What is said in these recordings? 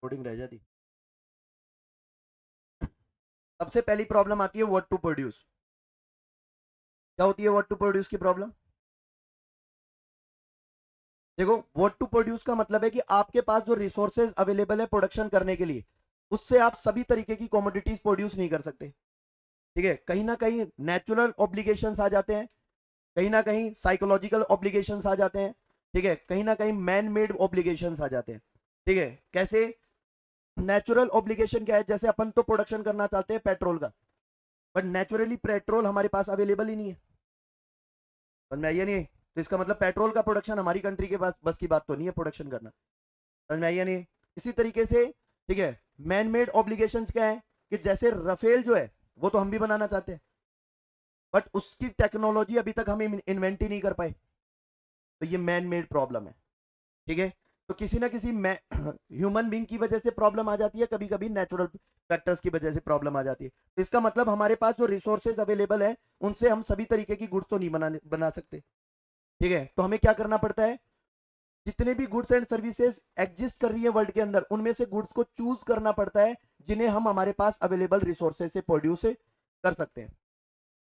Coding रह जाती। सबसे पहली प्रॉब्लम आती है व्हाट टू प्रोड्यूस। क्या होती है व्हाट टू प्रोड्यूस की प्रॉब्लम? देखो, व्हाट टू प्रोड्यूस का मतलब है कि आपके पास जो रिसोर्सेज अवेलेबल है प्रोडक्शन करने के लिए, उससे आप सभी तरीके की कमोडिटीज प्रोड्यूस नहीं कर सकते। ठीक है, कहीं ना कहीं नेचुरल ऑब्लिगेशंस आ जाते हैं, कहीं ना कहीं साइकोलॉजिकल ऑब्लिगेशंस आ जाते हैं, ठीक है, कहीं ना कहीं मैन मेड ऑब्लिगेशंस आ जाते हैं। ठीक है, कैसे? नेचुरल ऑब्लिगेशन क्या है? जैसे अपन तो प्रोडक्शन करना चाहते हैं पेट्रोल का, बट नेचुरली पेट्रोल हमारे पास अवेलेबल ही नहीं है। समझ में आई या नहीं? तो इसका मतलब पेट्रोल का प्रोडक्शन हमारी कंट्री के पास बस की बात तो नहीं है प्रोडक्शन करना। समझ में आई या नहीं? इसी तरीके से, ठीक है, मैन मेड ऑब्लिगेशंस क्या है कि जैसे रफेल जो है वो तो हम भी बनाना चाहते हैं, बट उसकी टेक्नोलॉजी अभी तक हम इन्वेंट ही नहीं कर पाए, तो ये मैन मेड प्रॉब्लम है। ठीक है, तो किसी ना किसी ह्यूमन बींग की वजह से प्रॉब्लम आ जाती है, कभी कभी नेचुरल फैक्टर्स की वजह से प्रॉब्लम आ जाती है। तो इसका मतलब हमारे पास जो रिसोर्सेज अवेलेबल है उनसे हम सभी तरीके की गुड्स तो नहीं बना सकते। ठीक है, तो हमें क्या करना पड़ता है? जितने भी गुड्स एंड सर्विसेज एग्जिस्ट कर रही है वर्ल्ड के अंदर, उनमें से गुड्स को चूज करना पड़ता है जिन्हें हम हमारे पास अवेलेबल रिसोर्सेज से प्रोड्यूस कर सकते हैं।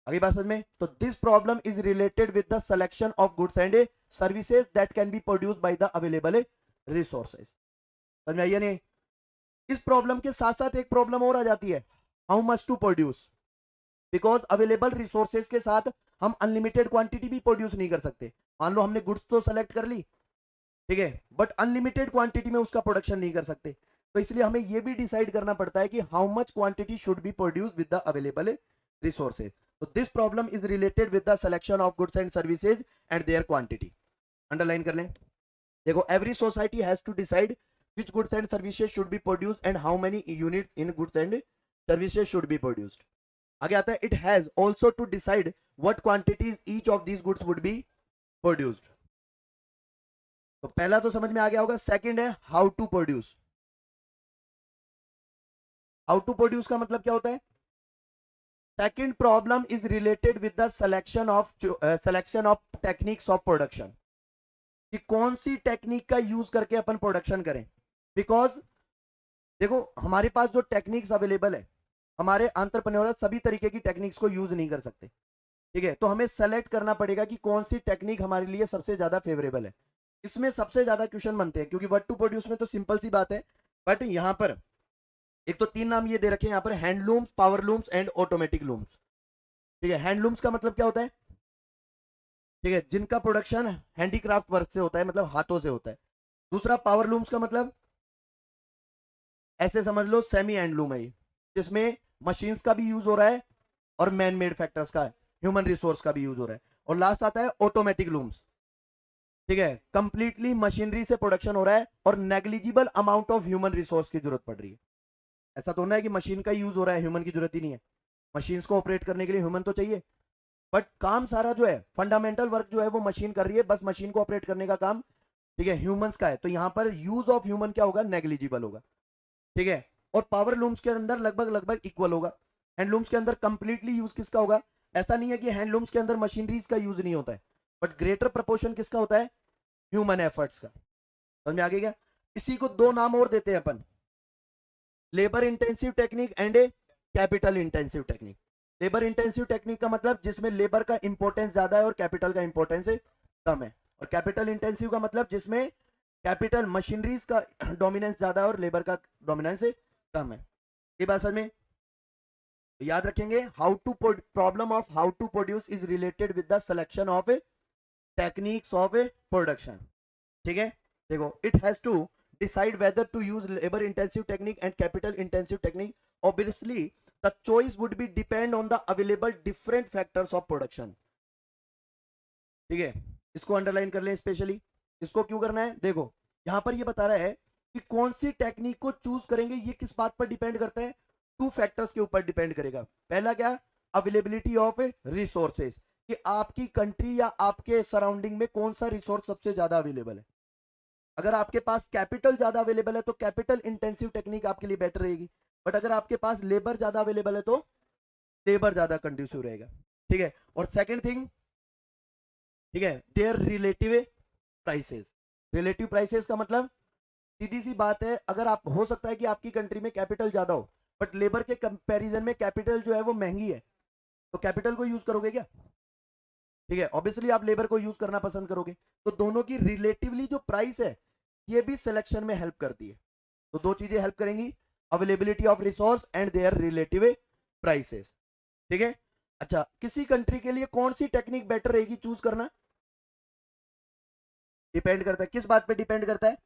अगली बात समझ में? तो this problem is related with the selection of goods and services that can be produced by the available resources. समझ में आइए नहीं? इस प्रॉब्लम के साथ साथ एक प्रॉब्लम और आ जाती है, how much to produce. Because available resources के साथ हम अनलिमिटेड क्वांटिटी भी प्रोड्यूस नहीं कर सकते। मान लो हमने गुड्स तो सेलेक्ट कर ली, ठीक है, बट अनलिमिटेड क्वांटिटी में उसका प्रोडक्शन नहीं कर सकते। तो इसलिए हमें यह भी डिसाइड करना पड़ता है कि how much quantity should be produce with the available resources. तो this problem is related with the selection of goods and services and their quantity. Underline कर लें। देखो, every society has to decide which goods and services should be produced and how many units in goods and services should be produced. आगे आता है, it has also to decide what quantities each of these goods would be produced. तो पहला तो समझ में आ गया होगा। सेकंड है how to produce. How to produce का मतलब क्या होता है? Second problem is related with the selection of techniques of production, कि कौन सी टेक्निक का यूज करके अपन प्रोडक्शन करें। बिकॉज देखो, हमारे पास जो टेक्निक्स अवेलेबल है, हमारे एंटरप्रेन्योर सभी तरीके की टेक्निक्स को यूज नहीं कर सकते। ठीक है, तो हमें सेलेक्ट करना पड़ेगा कि कौन सी टेक्निक हमारे लिए सबसे ज्यादा फेवरेबल है। इसमें सबसे ज्यादा क्वेश्चन बनते हैं, क्योंकि वर्ड टू प्रोड्यूस में तो सिंपल सी बात है, बट यहां पर एक तो तीन नाम ये दे रखे हैं यहां पर, handlooms, power looms and automatic looms. ठीक है, हैंडलूम्स का मतलब क्या होता है? ठीक है, जिनका प्रोडक्शन हैंडीक्राफ्ट वर्क से होता है, मतलब हाथों से होता है। दूसरा पावर लूम्स का मतलब ऐसे समझ लो सेमी हैंडलूम है, जिसमें मशीन्स का भी यूज हो रहा है और मैन मेड फैक्टर्स का, ह्यूमन रिसोर्स का भी यूज हो रहा है। और लास्ट आता है ऑटोमेटिक लूम्स। ठीक है, कंप्लीटली मशीनरी से प्रोडक्शन हो रहा है और negligible amount of human resource की जरूरत पड़ रही है। ऐसा तो ना है कि मशीन का यूज हो रहा है, ह्यूमन की जरूरत ही नहीं है। मशीन्स को ऑपरेट करने के लिए ह्यूमन तो चाहिए, बट काम सारा जो है, फंडामेंटल वर्क जो है वो मशीन कर रही है, बस मशीन को ऑपरेट करने का काम, ठीक है, ह्यूमंस का है। तो यहां पर यूज ऑफ ह्यूमन क्या होगा? नेग्लिजिबल होगा। ठीक है, और पावर लूम्स के अंदर लगभग लगभग इक्वल होगा। हैंडलूम्स के अंदर कंप्लीटली यूज किसका होगा? ऐसा नहीं है कि हैंडलूम्स के अंदर मशीनरीज का यूज नहीं होता है, बट ग्रेटर प्रपोर्शन किसका होता है? ह्यूमन एफर्ट्स का। समझ में आ गया क्या? इसी को दो नाम और देते हैं अपन, labour intensive technique and capital intensive technique. Labour intensive technique का मतलब जिसमें लेबर का इंपॉर्टेंस ज्यादा है और कैपिटल का इंपॉर्टेंस कम है। और कैपिटल इंटेंसिव का मतलब जिसमें कैपिटल मशीनरीज का डोमिनेंस ज्यादा है और लेबर का डोमिनेंस कम है। ये बात समझ में? तो याद रखेंगे, how to problem of how to produce is related with the selection of techniques of production. ठीक है, देखो, it has to decide whether to use labour intensive technique and capital intensive technique. Obviously the choice would be depend on the available different factors of production. ठीक है, इसको underline कर लें specially. इसको क्यों करना है? देखो, यहां पर ये बता रहा है कि कौन सी टेक्निक को चूज करेंगे, ये किस बात पर डिपेंड करता है? टू फैक्टर्स के ऊपर डिपेंड करेगा। पहला क्या? अवेलेबिलिटी ऑफ रिसोर्सेज, कि आपकी कंट्री या आपके सराउंडिंग में कौन सा रिसोर्स सबसे ज्यादा अवेलेबल है। अगर आपके पास कैपिटल ज्यादा अवेलेबल है तो कैपिटल इंटेंसिव टेक्निक आपके लिए बेटर रहेगी, बट अगर आपके पास लेबर ज्यादा अवेलेबल है तो लेबर ज्यादा कंड्यूसिव रहेगा। ठीक है, और सेकेंड थिंग, ठीक है, there relative prices. Relative prices का मतलब सीधी सी बात है, अगर आप, हो सकता है कि आपकी कंट्री में कैपिटल ज्यादा हो, बट लेबर के कंपैरिजन में कैपिटल जो है वो महंगी है, तो कैपिटल को यूज करोगे क्या? ठीक है, ऑब्वियसली आप लेबर को यूज करना पसंद करोगे। तो दोनों की रिलेटिवली जो प्राइस है, ये भी सिलेक्शन में हेल्प करती है। तो दो चीजें हेल्प करेंगी, availability of resource and there relative prices. ठीक है। अच्छा, किसी कंट्री के लिए कौन सी टेक्निक बेटर रहेगी चूज करना? डिपेंड करता है, किस बात पे डिपेंड करता है?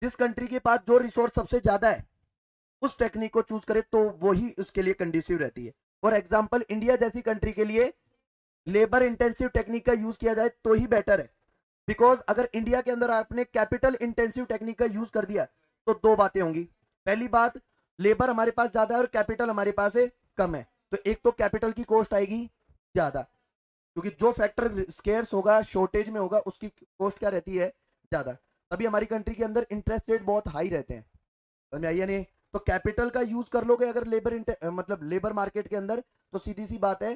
जिस कंट्री के पास जो रिसोर्स सबसे ज्यादा है, उस टेक्निक को चूज करे तो वही उसके लिए कंड्यूसिव रहती है। फॉर एग्जाम्पल, इंडिया जैसी कंट्री के लिए लेबर इंटेंसिव टेक्निक का यूज किया जाए तो ही बेटर है। बिकॉज अगर इंडिया के अंदर आपने कैपिटल इंटेंसिव टेक्निक का यूज कर दिया, तो दो बातें होंगी। पहली बात, लेबर हमारे पास ज्यादा है और कैपिटल हमारे पास है कम है, तो एक तो कैपिटल की कॉस्ट आएगी ज्यादा, क्योंकि जो फैक्टर स्केर्स होगा, शॉर्टेज में होगा, उसकी कॉस्ट क्या रहती है? ज्यादा। तभी हमारी कंट्री के अंदर इंटरेस्ट रेट बहुत हाई रहते हैं, समझ में आइए नहीं? तो कैपिटल का यूज कर लोगे अगर लेबर मतलब लेबर मार्केट के अंदर, तो सीधी सी बात है,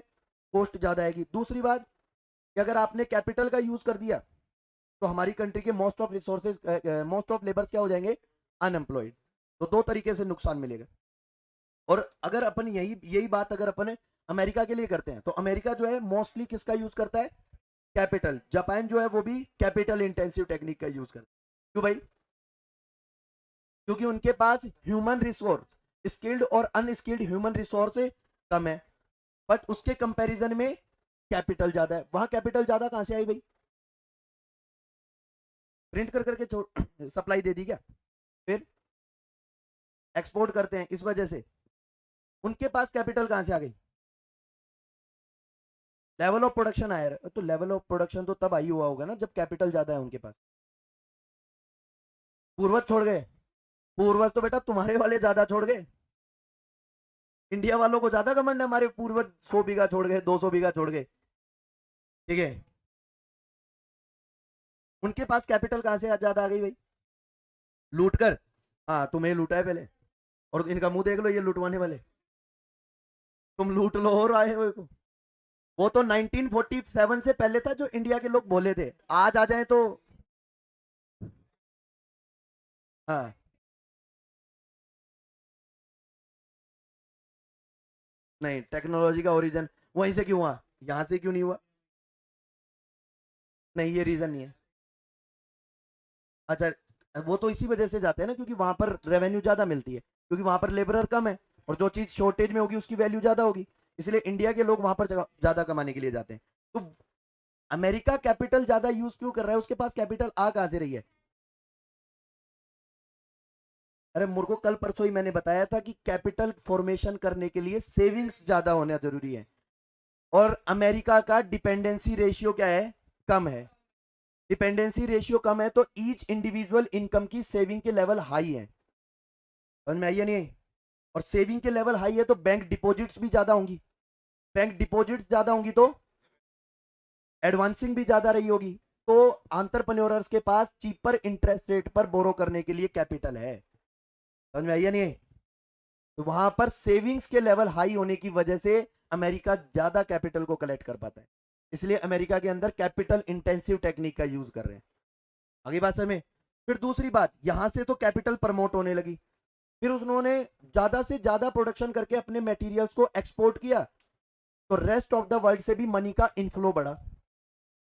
कॉस्ट ज्यादा आएगी। दूसरी बात कि अगर आपने कैपिटल का यूज कर दिया, तो हमारी कंट्री के most of resources, most of labours क्या हो जाएंगे? अनएम्प्लॉयड। तो दो तरीके से नुकसान मिलेगा। और अगर अपन यही यही बात अगर अपन अमेरिका के लिए करते हैं, तो अमेरिका जो है मोस्टली किसका यूज करता है? कैपिटल। जापान जो है वो भी कैपिटल इंटेंसिव टेक्निक का यूज करता है। क्यों भाई? क्योंकि उनके पास ह्यूमन रिसोर्स, स्किल्ड और अनस्किल्ड ह्यूमन रिसोर्स कम है, बट उसके कंपैरिजन में कैपिटल ज्यादा है। वहां कैपिटल ज्यादा कहां से आई भाई? प्रिंट कर करके सप्लाई दे दी क्या? फिर एक्सपोर्ट करते हैं, इस वजह से उनके पास कैपिटल कहां से आ गई? लेवल ऑफ प्रोडक्शन आया है। तो लेवल ऑफ प्रोडक्शन तो तब आई हुआ होगा ना जब कैपिटल ज्यादा है उनके पास। पूर्वज छोड़ गए? पूर्वज तो बेटा तुम्हारे वाले ज्यादा छोड़ गए। इंडिया वालों को ज्यादा घमंड है, हमारे पूर्वज 100 बीघा छोड़ गए, 200 बीघा छोड़ गए। ठीक है, उनके पास कैपिटल कहां से ज्यादा आ गई भाई? लूट कर। हाँ, तुम्हें लूटा है पहले, और इनका मुंह देख लो, ये लुटवाने वाले। तुम लूट लो और आए हुए को। वो तो 1947 से पहले था जो इंडिया के लोग बोले थे, आज आ जाए तो। हाँ, नहीं, टेक्नोलॉजी का ओरिजिन वहीं से क्यों हुआ? यहां से क्यों नहीं हुआ? नहीं, ये रीजन नहीं है। अच्छा, वो तो इसी वजह से जाते हैं ना, क्योंकि वहां पर रेवेन्यू ज्यादा मिलती है, क्योंकि वहां पर लेबरर कम है, और जो चीज शॉर्टेज में होगी उसकी वैल्यू ज्यादा होगी। इसलिए इंडिया के लोग वहां पर ज्यादा कमाने के लिए जाते हैं। तो अमेरिका कैपिटल ज्यादा यूज क्यों कर रहा है? उसके पास कैपिटल आ कहां से रही है? अरे मुझको कल परसों ही मैंने बताया था कि कैपिटल फॉर्मेशन करने के लिए सेविंग्स ज्यादा होना जरूरी है, और अमेरिका का डिपेंडेंसी रेशियो क्या है? कम है। डिपेंडेंसी रेशियो कम है तो ईच इंडिविजुअल इनकम की सेविंग के लेवल हाई है, समझ में आई या नहीं? और सेविंग के लेवल हाई है तो बैंक डिपॉजिट्स भी ज्यादा होंगी। बैंक डिपॉजिट्स ज्यादा होंगी तो एडवांसिंग भी ज्यादा रही होगी। तो एंटरप्रेन्योर्स के पास चीपर इंटरेस्ट रेट पर बोरो करने के लिए कैपिटल है, समझ में आई या नहीं? तो वहां पर सेविंग्स के लेवल हाई होने की वजह से अमेरिका ज्यादा कैपिटल को कलेक्ट कर पाता है। इसलिए अमेरिका के अंदर कैपिटल इंटेंसिव टेक्निक का यूज कर रहे हैं। आगे बात समझ में? फिर दूसरी बात, यहां से तो कैपिटल प्रमोट होने लगी, फिर उन्होंने ज्यादा से ज्यादा प्रोडक्शन करके अपने मटेरियल्स को एक्सपोर्ट किया, तो रेस्ट ऑफ द वर्ल्ड से भी मनी का इनफ्लो बढ़ा,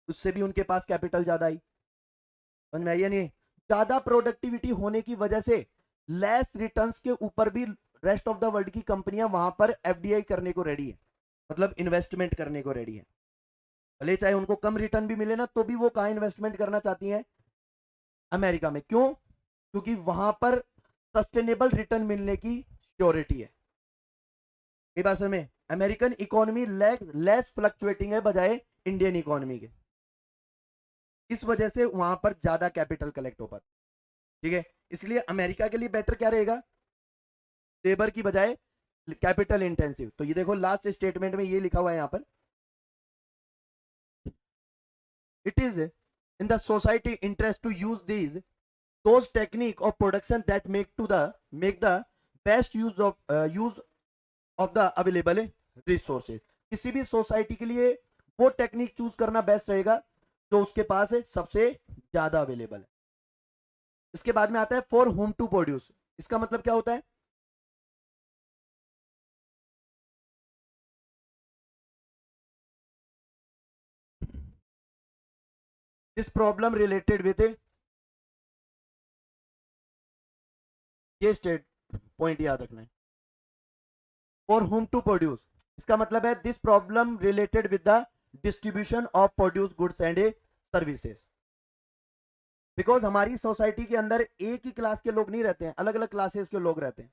उससे भी उनके पास कैपिटल ज्यादा आई। समझ में आई या नहीं? ज्यादा प्रोडक्टिविटी होने की वजह से लेस रिटर्न्स के ऊपर भी रेस्ट ऑफ द वर्ल्ड की कंपनियां वहां पर एफडीआई करने को रेडी है, मतलब इन्वेस्टमेंट करने को रेडी है। भले चाहे उनको कम रिटर्न भी मिले ना, तो भी वो कहां इन्वेस्टमेंट करना चाहती हैं? अमेरिका में। क्यों? क्योंकि वहां पर सस्टेनेबल रिटर्न मिलने की श्योरिटी है। ये बात समझ में? अमेरिकन इकोनॉमी लेस फ्लक्चुएटिंग है बजाय इंडियन इकोनॉमी के, इस वजह से वहां पर ज्यादा कैपिटल कलेक्ट हो पाता। ठीक है, इसलिए अमेरिका के लिए बेटर क्या रहेगा? लेबर की बजाय कैपिटल इंटेंसिव। तो ये देखो लास्ट स्टेटमेंट में ये लिखा हुआ है यहां पर, it is in the society interest to use these those technique of production that make the best use of the available resources। किसी भी सोसाइटी के लिए वो टेक्निक चूज करना बेस्ट रहेगा जो उसके पास है सबसे ज्यादा अवेलेबल है। इसके बाद में आता है फॉर होम टू प्रोड्यूस। इसका मतलब क्या होता है? दिस प्रॉब्लम रिलेटेड विद, ये स्टेट पॉइंट याद रखना है, फॉर होम टू प्रोड्यूस। इसका मतलब है this problem related with the distribution of produce goods and services. Because हमारी सोसाइटी के अंदर एक ही क्लास के लोग नहीं रहते हैं, अलग अलग क्लासेस के लोग रहते हैं।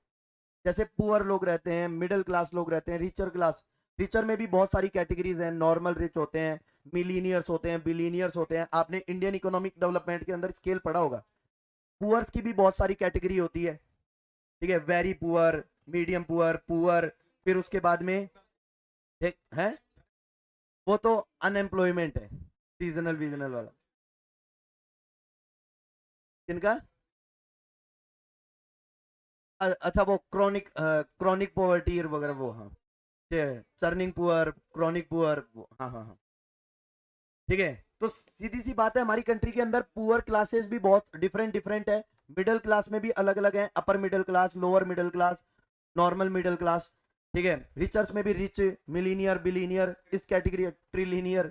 जैसे पुअर लोग रहते हैं, मिडिल क्लास लोग रहते हैं, रिचर क्लास। रिचर में भी बहुत सारी कैटेगरीज हैं, नॉर्मल रिच होते हैं, मिलीनियर्स होते हैं, बिलीनियर्स होते हैं। आपने इंडियन इकोनॉमिक डेवलपमेंट के अंदर स्केल पढ़ा होगा। पुअर्स की भी बहुत सारी कैटेगरी होती है, ठीक है, very poor, medium poor, poor, फिर उसके बाद में एक है, वो तो अनएम्प्लॉयमेंट है, सीजनल वीजनल वाला। किनका? अच्छा, वो क्रॉनिक, क्रॉनिक पॉवर्टी वगैरह, वो हाँ, चर्निंग पुअर, क्रॉनिक पुअर, हाँ हाँ हाँ, ठीक है। तो सीधी सी बात है, हमारी कंट्री के अंदर पुअर क्लासेस भी बहुत डिफरेंट डिफरेंट है। मिडिल क्लास में भी अलग अलग है, upper middle class, lower middle class, normal middle class, ठीक है। रिचर्स में भी रिच, मिलीनियर, बिलीनियर, इस कैटेगरी, ट्रिलिनियर,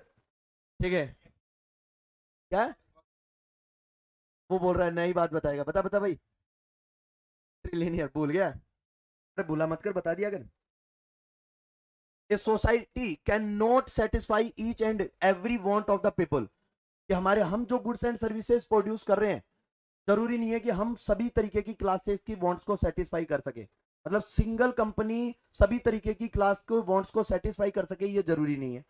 ठीक है। क्या? वो बोल रहा है नई बात बताएगा, बता बता भाई। ट्रिलिनियर भूल गया? अरे भूला मत कर, बता दिया कर। A society can not satisfy each and every want of the people. कि हमारे, हम जो गुड्स एंड सर्विसेज प्रोड्यूस कर रहे हैं, जरूरी नहीं है कि हम सभी तरीके की क्लासेस की वांट्स को सेटिस्फाई कर सके। मतलब सिंगल कंपनी सभी तरीके की क्लास को वांट्स को सेटिस्फाई कर सके, ये जरूरी नहीं है,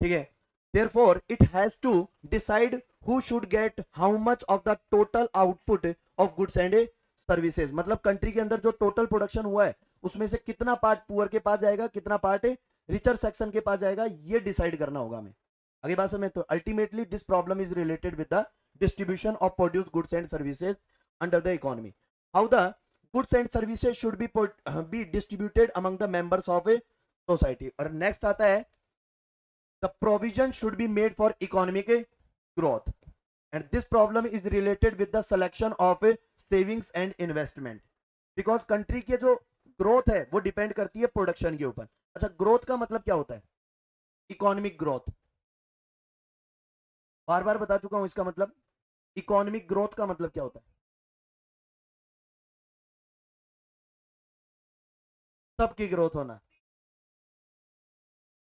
ठीक है। therefore it has to decide who should get how much of the total output of goods and services। मतलब कंट्री के अंदर जो टोटल प्रोडक्शन हुआ है, उसमें से कितना पार्ट पुअर के पास जाएगा, कितना पार्ट रिचर सेक्शन के पास जाएगा, ये डिसाइड करना होगा हमें। आगे बात समझ? तो ultimately this problem is related with the distribution of produced goods and services under the economy, how the goods and services should be distributed among the members of a society। और next आता है, the provision should be made for economic growth, and this problem is related with the selection of savings and investment, because country के जो growth है वो depend करती है production के ऊपर। अच्छा, ग्रोथ का मतलब क्या होता है? इकोनॉमिक ग्रोथ, बार बार बता चुका हूं इसका मतलब। इकोनॉमिक ग्रोथ का मतलब क्या होता है? सबकी ग्रोथ होना,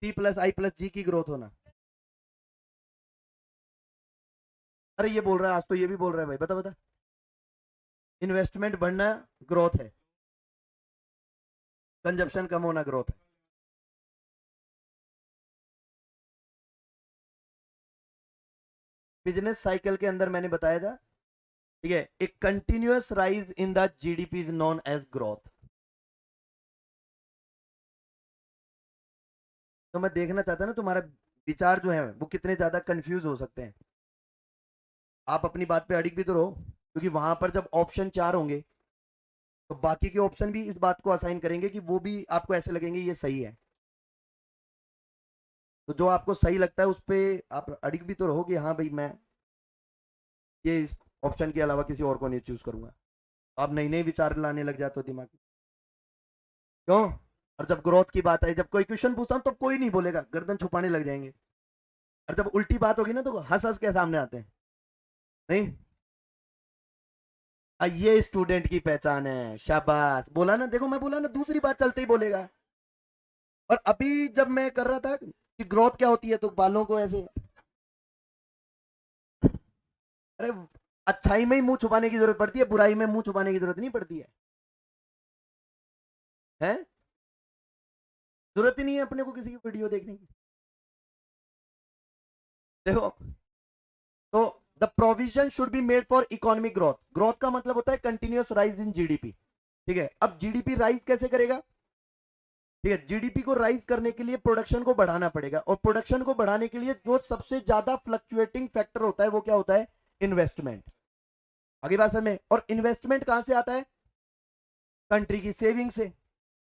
C+I+G की ग्रोथ होना। अरे ये बोल रहा है आज, तो ये भी बोल रहा है भाई, बता बता। इन्वेस्टमेंट बढ़ना ग्रोथ है, कंजप्शन कम होना ग्रोथ है। बिजनेस साइकिल के अंदर मैंने बताया था, ठीक है, एक continuous rise in the GDP is known as growth. तो मैं देखना चाहता ना तुम्हारा विचार जो है वो कितने ज्यादा कंफ्यूज हो सकते हैं। आप अपनी बात पे अडिग भी तो रहो, क्योंकि वहां पर जब ऑप्शन 4 होंगे, तो बाकी के ऑप्शन भी इस बात को असाइन करेंगे कि वो भी आपको ऐसे लगेंगे ये सही है। तो जो आपको सही लगता है उस पर आप अडिग भी तो रहो कि हाँ भाई, मैं ये इस ऑप्शन के अलावा किसी और को नहीं चूज करूंगा। आप नई नई विचार लाने लग जाते हो दिमाग में, क्यों? और जब ग्रोथ की बात आई, जब कोई क्वेश्चन पूछता हूं तो कोई नहीं बोलेगा, गर्दन छुपाने लग जाएंगे। और जब उल्टी बात होगी ना, तो हंस हंस के सामने आते हैं। नहीं, ये स्टूडेंट की पहचान है, शाबाश, बोला ना, देखो मैं बोला ना, दूसरी बात चलते ही बोलेगा। और अभी जब मैं कर रहा था कि ग्रोथ क्या होती है, तो बालों को ऐसे, अरे अच्छाई में ही मुंह छुपाने की जरूरत पड़ती है, बुराई में मुंह छुपाने की जरूरत नहीं पड़ती है, है? जरूरत ही नहीं है अपने को किसी की वीडियो देखने की। देखो, तो the provision should be made for economic growth. Growth का मतलब होता है कंटिन्यूअस राइज इन जीडीपी, ठीक है। अब जीडीपी राइज कैसे करेगा? ठीक है, जीडीपी को राइज करने के लिए प्रोडक्शन को बढ़ाना पड़ेगा, और प्रोडक्शन को बढ़ाने के लिए जो सबसे ज्यादा फ्लक्चुएटिंग फैक्टर होता है वो क्या होता है? इन्वेस्टमेंट। आगे बात समझ में? और इन्वेस्टमेंट कहां से आता है? कंट्री की सेविंग से।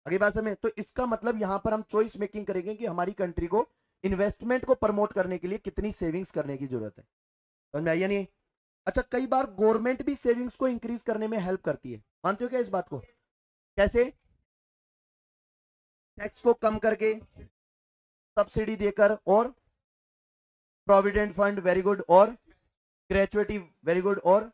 आगे बात समझ में? तो इसका मतलब यहां पर हम चॉइस मेकिंग करेंगे कि हमारी कंट्री को इन्वेस्टमेंट को प्रमोट करने के लिए कितनी सेविंग्स करने की जरूरत है। समझ में आई या नहीं? अच्छा, कई बार गवर्नमेंट भी सेविंग्स को इंक्रीज करने में हेल्प करती है, मानते हो क्या इस बात को? कैसे? टैक्स को कम करके, सब्सिडी देकर, और प्रोविडेंट फंड वेरी गुड, और ग्रेचुइटी वेरी गुड, और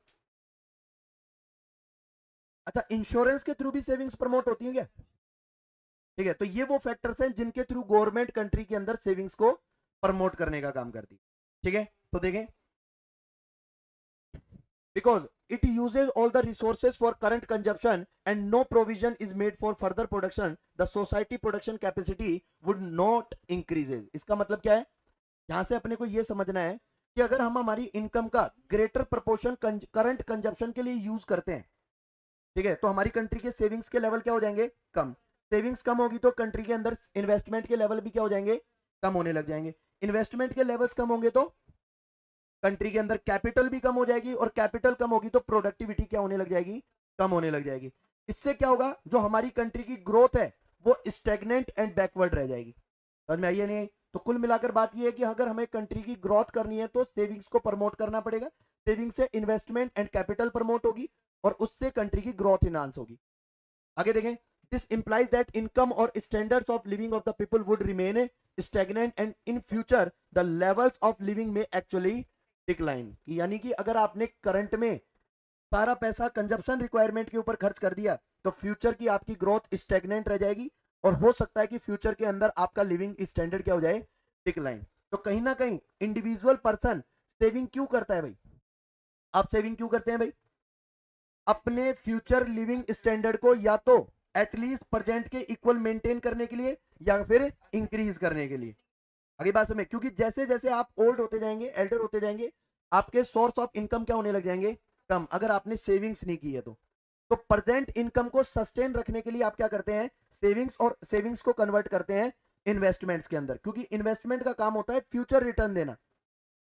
अच्छा, इंश्योरेंस के थ्रू भी सेविंग्स प्रमोट होती है क्या? ठीक है, तो ये वो फैक्टर्स हैं जिनके थ्रू गवर्नमेंट कंट्री के अंदर सेविंग्स को प्रमोट करने का काम करती है। ठीक है, तो देखें, because it uses all the resources for current consumption and no provision is made for further production, the society production capacity would not increases। इसका मतलब क्या है? यहां से अपने को यह समझना है कि अगर हम हमारी इनकम का ग्रेटर प्रोपोर्शन करंट कंजप्शन के लिए यूज करते हैं, ठीक है, तो हमारी कंट्री के सेविंग्स के लेवल क्या हो जाएंगे? कम। सेविंग्स कम होगी तो कंट्री के अंदर इन्वेस्टमेंट के लेवल भी क्या हो जाएंगे? कम होने लग जाएंगे। इन्वेस्टमेंट के लेवल्स कम होंगे तो कंट्री के अंदर कैपिटल भी कम हो जाएगी, और कैपिटल कम होगी तो प्रोडक्टिविटी क्या होने लग जाएगी? कम होने लग जाएगी। इससे क्या होगा? जो हमारी कंट्री की ग्रोथ है वो स्टेगनेंट एंड बैकवर्ड रह जाएगी। समझ में आई या नहीं? तो कुल मिलाकर बात यह है कि अगर हमें कंट्री की ग्रोथ करनी है तो सेविंग्स को प्रमोट करना पड़ेगा। सेविंग से इन्वेस्टमेंट एंड कैपिटल प्रमोट होगी, और उससे कंट्री की ग्रोथ इनहांस होगी। आगे देखें, दिस इंप्लाइज दैट इनकम और standards of living of the people would remain stagnant and in future the levels of living में एक्चुअली डिक्लाइन। यानी कि अगर आपने करंट में सारा पैसा कंजप्शन रिक्वायरमेंट के ऊपर खर्च कर दिया तो फ्यूचर की आपकी ग्रोथ स्टेगनेंट रह जाएगी, और हो सकता है कि फ्यूचर के अंदर आपका लिविंग स्टैंडर्ड क्या हो जाए? डिक्लाइन। तो कहीं ना कहीं इंडिविजुअल पर्सन सेविंग क्यों करता है भाई? आप सेविंग क्यों करते हैं भाई? अपने फ्यूचर लिविंग स्टैंडर्ड को या तो एटलीस्ट प्रेजेंट के इक्वल मेंटेन करने के लिए या फिर इंक्रीज करने के लिए। अगली बात समझ, क्योंकि जैसे जैसे आप ओल्ड होते जाएंगे, एल्डर होते जाएंगे, आपके सोर्स ऑफ इनकम क्या होने लग जाएंगे? कम, अगर आपने सेविंग्स नहीं की है तो प्रेजेंट इनकम को सस्टेन रखने के लिए आप क्या करते हैं? सेविंग्स, और सेविंग्स को कन्वर्ट करते हैं इन्वेस्टमेंट्स के अंदर, क्योंकि इन्वेस्टमेंट का काम होता है फ्यूचर रिटर्न देना,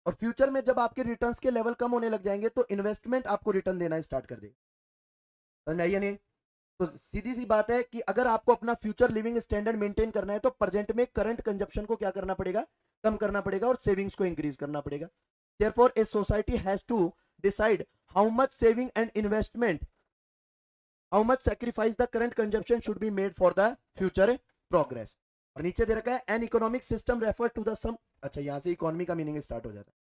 और फ्यूचर में जब आपके रिटर्न्स के लेवल कम होने लग जाएंगे तो इन्वेस्टमेंट आपको रिटर्न देना स्टार्ट कर देगी। समझ में आई या नहीं? तो सीधी सी बात है कि अगर आपको अपना फ्यूचर लिविंग स्टैंडर्ड मेंटेन करना है तो प्रेजेंट में करंट कंजप्शन को क्या करना पड़ेगा? कम करना पड़ेगा, और सेविंग्स को इंक्रीज करना पड़ेगा। Therefore, a society has to decide how much saving and investment, how much sacrifice the current consumption should be made for the future progress। और नीचे दे रखा है an economic system refer to the sum. अच्छा, यहां से economy का meaning start हो जाता है।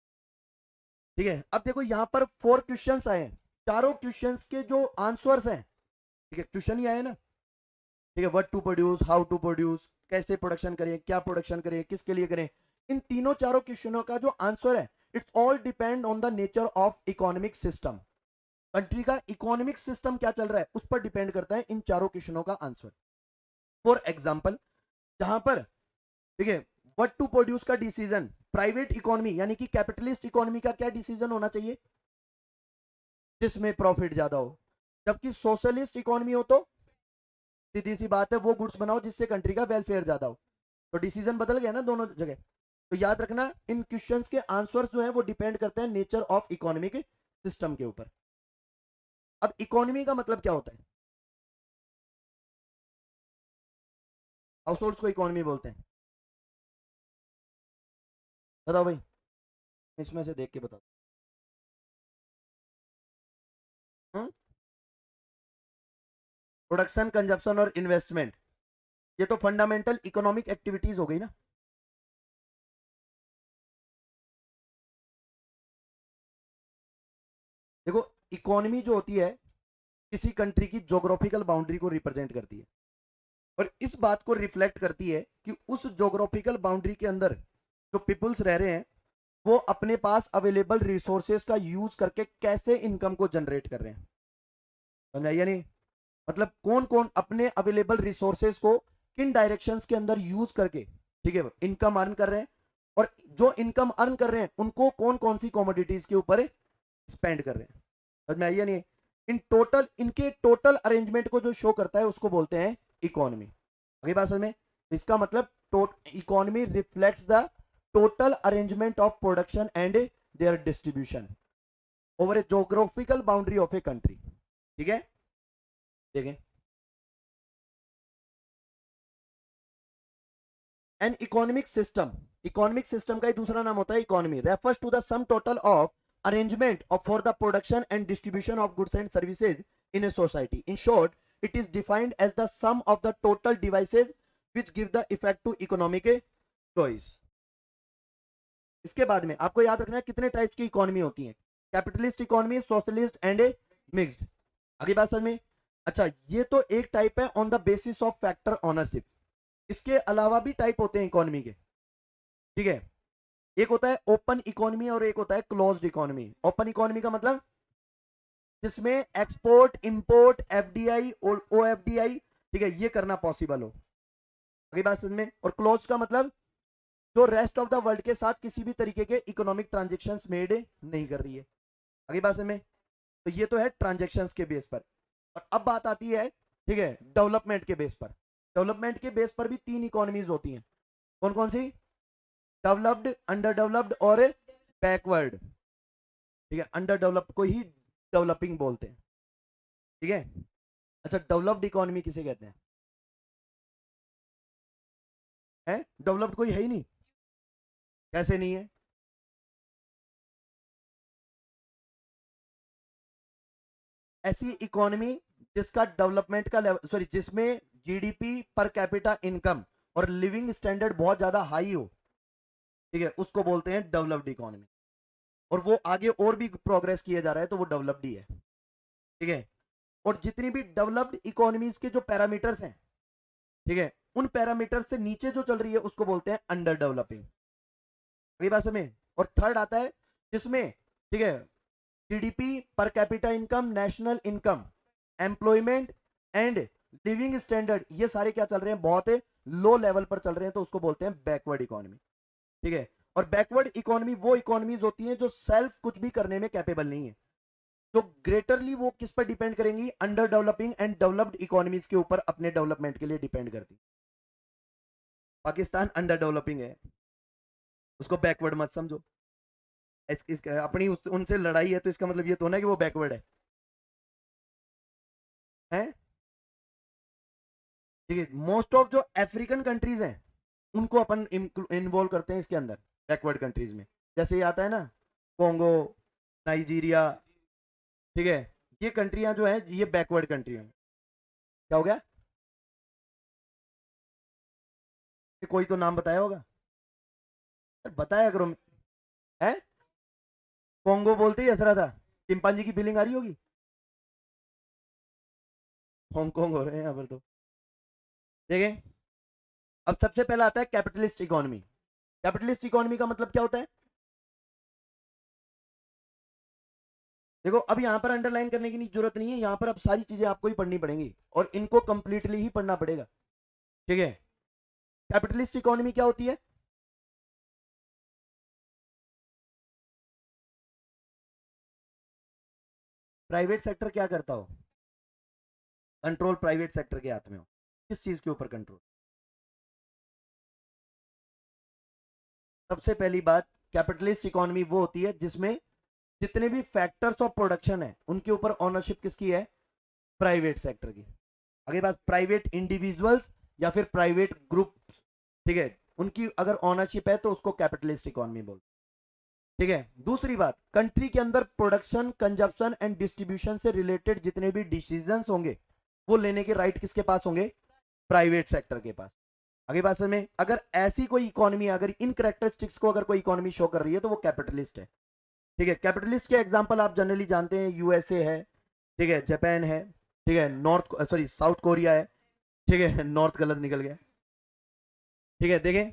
ठीक है, अब देखो यहां पर 4 क्वेश्चंस आए हैं, चारों क्वेश्चंस के जो आंसर्स हैं, ठीक है, क्वेश्चन ही आए ना, ठीक है, what to produce, how to produce, कैसे प्रोडक्शन करें, क्या प्रोडक्शन करें, किसके लिए करें, इन तीनों चारों क्वेश्चनों का जो आंसर है, it's all depend on the nature of economic system. Country का इकोनॉमिक सिस्टम क्या चल रहा है उस पर डिपेंड करता है इन चारों क्वेश्चनों का आंसर। फॉर एग्जाम्पल, जहां पर, ठीक है, व्हाट टू प्रोड्यूस का डिसीजन प्राइवेट इकोनॉमी यानी कि कैपिटलिस्ट इकोनॉमी का क्या डिसीजन होना चाहिए? जिसमें प्रॉफिट ज्यादा हो। जबकि सोशलिस्ट इकोनॉमी हो तो सीधी सी बात है, वो गुड्स बनाओ जिससे कंट्री का वेलफेयर ज्यादा हो। तो डिसीजन बदल गया ना दोनों जगह। तो याद रखना, इन क्वेश्चंस के आंसर्स जो है वो डिपेंड करते हैं नेचर ऑफ इकोनॉमिक सिस्टम के ऊपर। अब इकोनॉमी का मतलब क्या होता है? हाउस होल्ड्स को इकोनॉमी बोलते हैं, बताओ भाई, इसमें से देख के बताओ। प्रोडक्शन, कंजप्शन और इन्वेस्टमेंट, ये तो फंडामेंटल इकोनॉमिक एक्टिविटीज हो गई ना। देखो, इकोनॉमी जो होती है किसी कंट्री की ज्योग्राफिकल बाउंड्री को रिप्रेजेंट करती है, और इस बात को रिफ्लेक्ट करती है कि उस ज्योग्राफिकल बाउंड्री के अंदर जो पीपल्स रह रहे हैं वो अपने पास अवेलेबल रिसोर्सेज का यूज करके कैसे इनकम को जनरेट कर रहे हैं। समझ या नहीं? मतलब कौन कौन अपने अवेलेबल रिसोर्सेज को किन डायरेक्शंस के अंदर यूज करके, ठीक है, इनकम अर्न कर रहे हैं, और जो इनकम अर्न कर रहे हैं उनको कौन कौन सी कमोडिटीज के ऊपर स्पेंड कर रहे हैं। समझ में आइए नहीं? इन टोटल, इनके टोटल अरेंजमेंट को जो शो करता है उसको बोलते हैं इकोनॉमी। अगली बात समझ में? इसका मतलब economy reflects the total arrangement of production and their distribution over a geographical boundary of a country. ठीक है, देखें, an economic system, economic system का ही दूसरा नाम होता है economy, refers to the sum total of arrangement of for the production and distribution of goods and services in a society. In short, it is defined as the sum of the total devices which give the effect to economic choice. इसके बाद में आपको याद रखना है कितने types की economy होती है, capitalist economy, socialist and mixed. अगली बात समझ में. अच्छा, ये तो एक टाइप है on the basis of factor ownership. इसके अलावा भी टाइप होते हैं इकोनॉमी के. ठीक है, एक होता है ओपन इकोनॉमी और एक होता है क्लोज्ड इकोनॉमी. ओपन इकोनॉमी का मतलब जिसमें एक्सपोर्ट, इंपोर्ट, एफडीआई और ओएफडीआई, ठीक है, ये करना पॉसिबल हो. अगली बात समझ में. और क्लोज का मतलब जो रेस्ट ऑफ द वर्ल्ड के साथ किसी भी तरीके के इकोनॉमिक ट्रांजेक्शन्स मेड नहीं कर रही है. अगली बात समझ में. तो ये तो है ट्रांजेक्शन्स के बेस पर. और अब बात आती है, ठीक है, डेवलपमेंट के बेस पर. डेवलपमेंट के बेस पर भी तीन इकोनॉमीज होती हैं. कौन कौन सी? डेवलप्ड, अंडर डेवलप्ड और बैकवर्ड. ठीक है, अंडर डेवलप्ड को ही डेवलपिंग बोलते हैं. ठीक है. अच्छा, डेवलप्ड इकोनॉमी किसे कहते हैं? डेवलप्ड कोई है ही नहीं. कैसे नहीं है? ऐसी इकोनॉमी जिसका डेवलपमेंट का लेवल, सॉरी, जिसमें जीडीपी पर कैपिटा इनकम और लिविंग स्टैंडर्ड बहुत ज्यादा हाई हो, ठीक है, उसको बोलते हैं डेवलप्ड इकोनॉमी. और वो आगे और भी प्रोग्रेस किया जा रहा है तो वो डेवलप्ड ही है. ठीक है. और जितनी भी डेवलप्ड इकोनॉमीज के जो पैरामीटर्स हैं, ठीक है, उन पैरामीटर से नीचे जो चल रही है उसको बोलते हैं अंडर डेवलपिंग. अगली बात समझे. और थर्ड आता है जिसमें, ठीक है, GDP per capita income, national income, employment and living standard, ये सारे क्या चल रहे हैं, बहुत लो लेवल पर चल रहे हैं, तो उसको बोलते हैं बैकवर्ड इकोनॉमी. ठीक है. और बैकवर्ड इकोनॉमी वो इकोनॉमीज होती हैं जो सेल्फ कुछ भी करने में कैपेबल नहीं है, जो ग्रेटरली वो किस पर डिपेंड करेंगी, under developing and developed economies के ऊपर अपने डेवलपमेंट के लिए डिपेंड करती. पाकिस्तान अंडर डेवलपिंग है, उसको बैकवर्ड मत समझो. अपनी उनसे लड़ाई है तो इसका मतलब ये तो ना कि वो बैकवर्ड है. ठीक है. मोस्ट ऑफ जो अफ्रीकन कंट्रीज हैं उनको अपन इन्वॉल्व करते हैं इसके अंदर, बैकवर्ड कंट्रीज में. जैसे ये आता है ना, कोंगो, नाइजीरिया, ठीक है, ये कंट्रियां जो है ये बैकवर्ड कंट्री हैं. क्या हो गया? कोई तो नाम बताया होगा, बताया करो. है कोंगो बोलते ही हंस रहा था. चिंपांजी की फीलिंग आ रही होगी. हांगकांग हो रहे हैं यहाँ पर तो. देखें, अब सबसे पहला आता है कैपिटलिस्ट इकोनॉमी. कैपिटलिस्ट इकोनॉमी का मतलब क्या होता है? देखो, अब यहां पर अंडरलाइन करने की जरूरत नहीं है, यहां पर अब सारी चीजें आपको ही पढ़नी पड़ेंगी और इनको कंप्लीटली ही पढ़ना पड़ेगा. ठीक है. कैपिटलिस्ट इकोनॉमी क्या होती है? प्राइवेट सेक्टर क्या करता हो? कंट्रोल प्राइवेट सेक्टर के हाथ में हो. किस चीज के ऊपर कंट्रोल? सबसे पहली बात, कैपिटलिस्ट इकोनॉमी वो होती है जिसमें जितने भी फैक्टर्स ऑफ प्रोडक्शन है उनके ऊपर ओनरशिप किसकी है? प्राइवेट सेक्टर की. अगली बात, प्राइवेट इंडिविजुअल्स या फिर प्राइवेट ग्रुप, ठीक है, उनकी अगर ओनरशिप है तो उसको कैपिटलिस्ट इकोनॉमी बोलते. ठीक है. दूसरी बात, कंट्री के अंदर प्रोडक्शन, कंजप्शन एंड डिस्ट्रीब्यूशन से रिलेटेड जितने भी डिसीजंस होंगे वो लेने के राइट किसके पास होंगे? प्राइवेट सेक्टर के पास. अगली बात में, अगर ऐसी कोई इकोनॉमी, अगर इन कैरेक्टरिस्टिक्स को अगर कोई इकोनॉमी शो कर रही है तो वो कैपिटलिस्ट है. ठीक है. कैपिटलिस्ट के एग्जांपल आप जनरली जानते हैं, यूएसए है, ठीक है, जापान है, ठीक है, साउथ कोरिया है, ठीक है, नॉर्थ गलत निकल गया. ठीक है. देखें,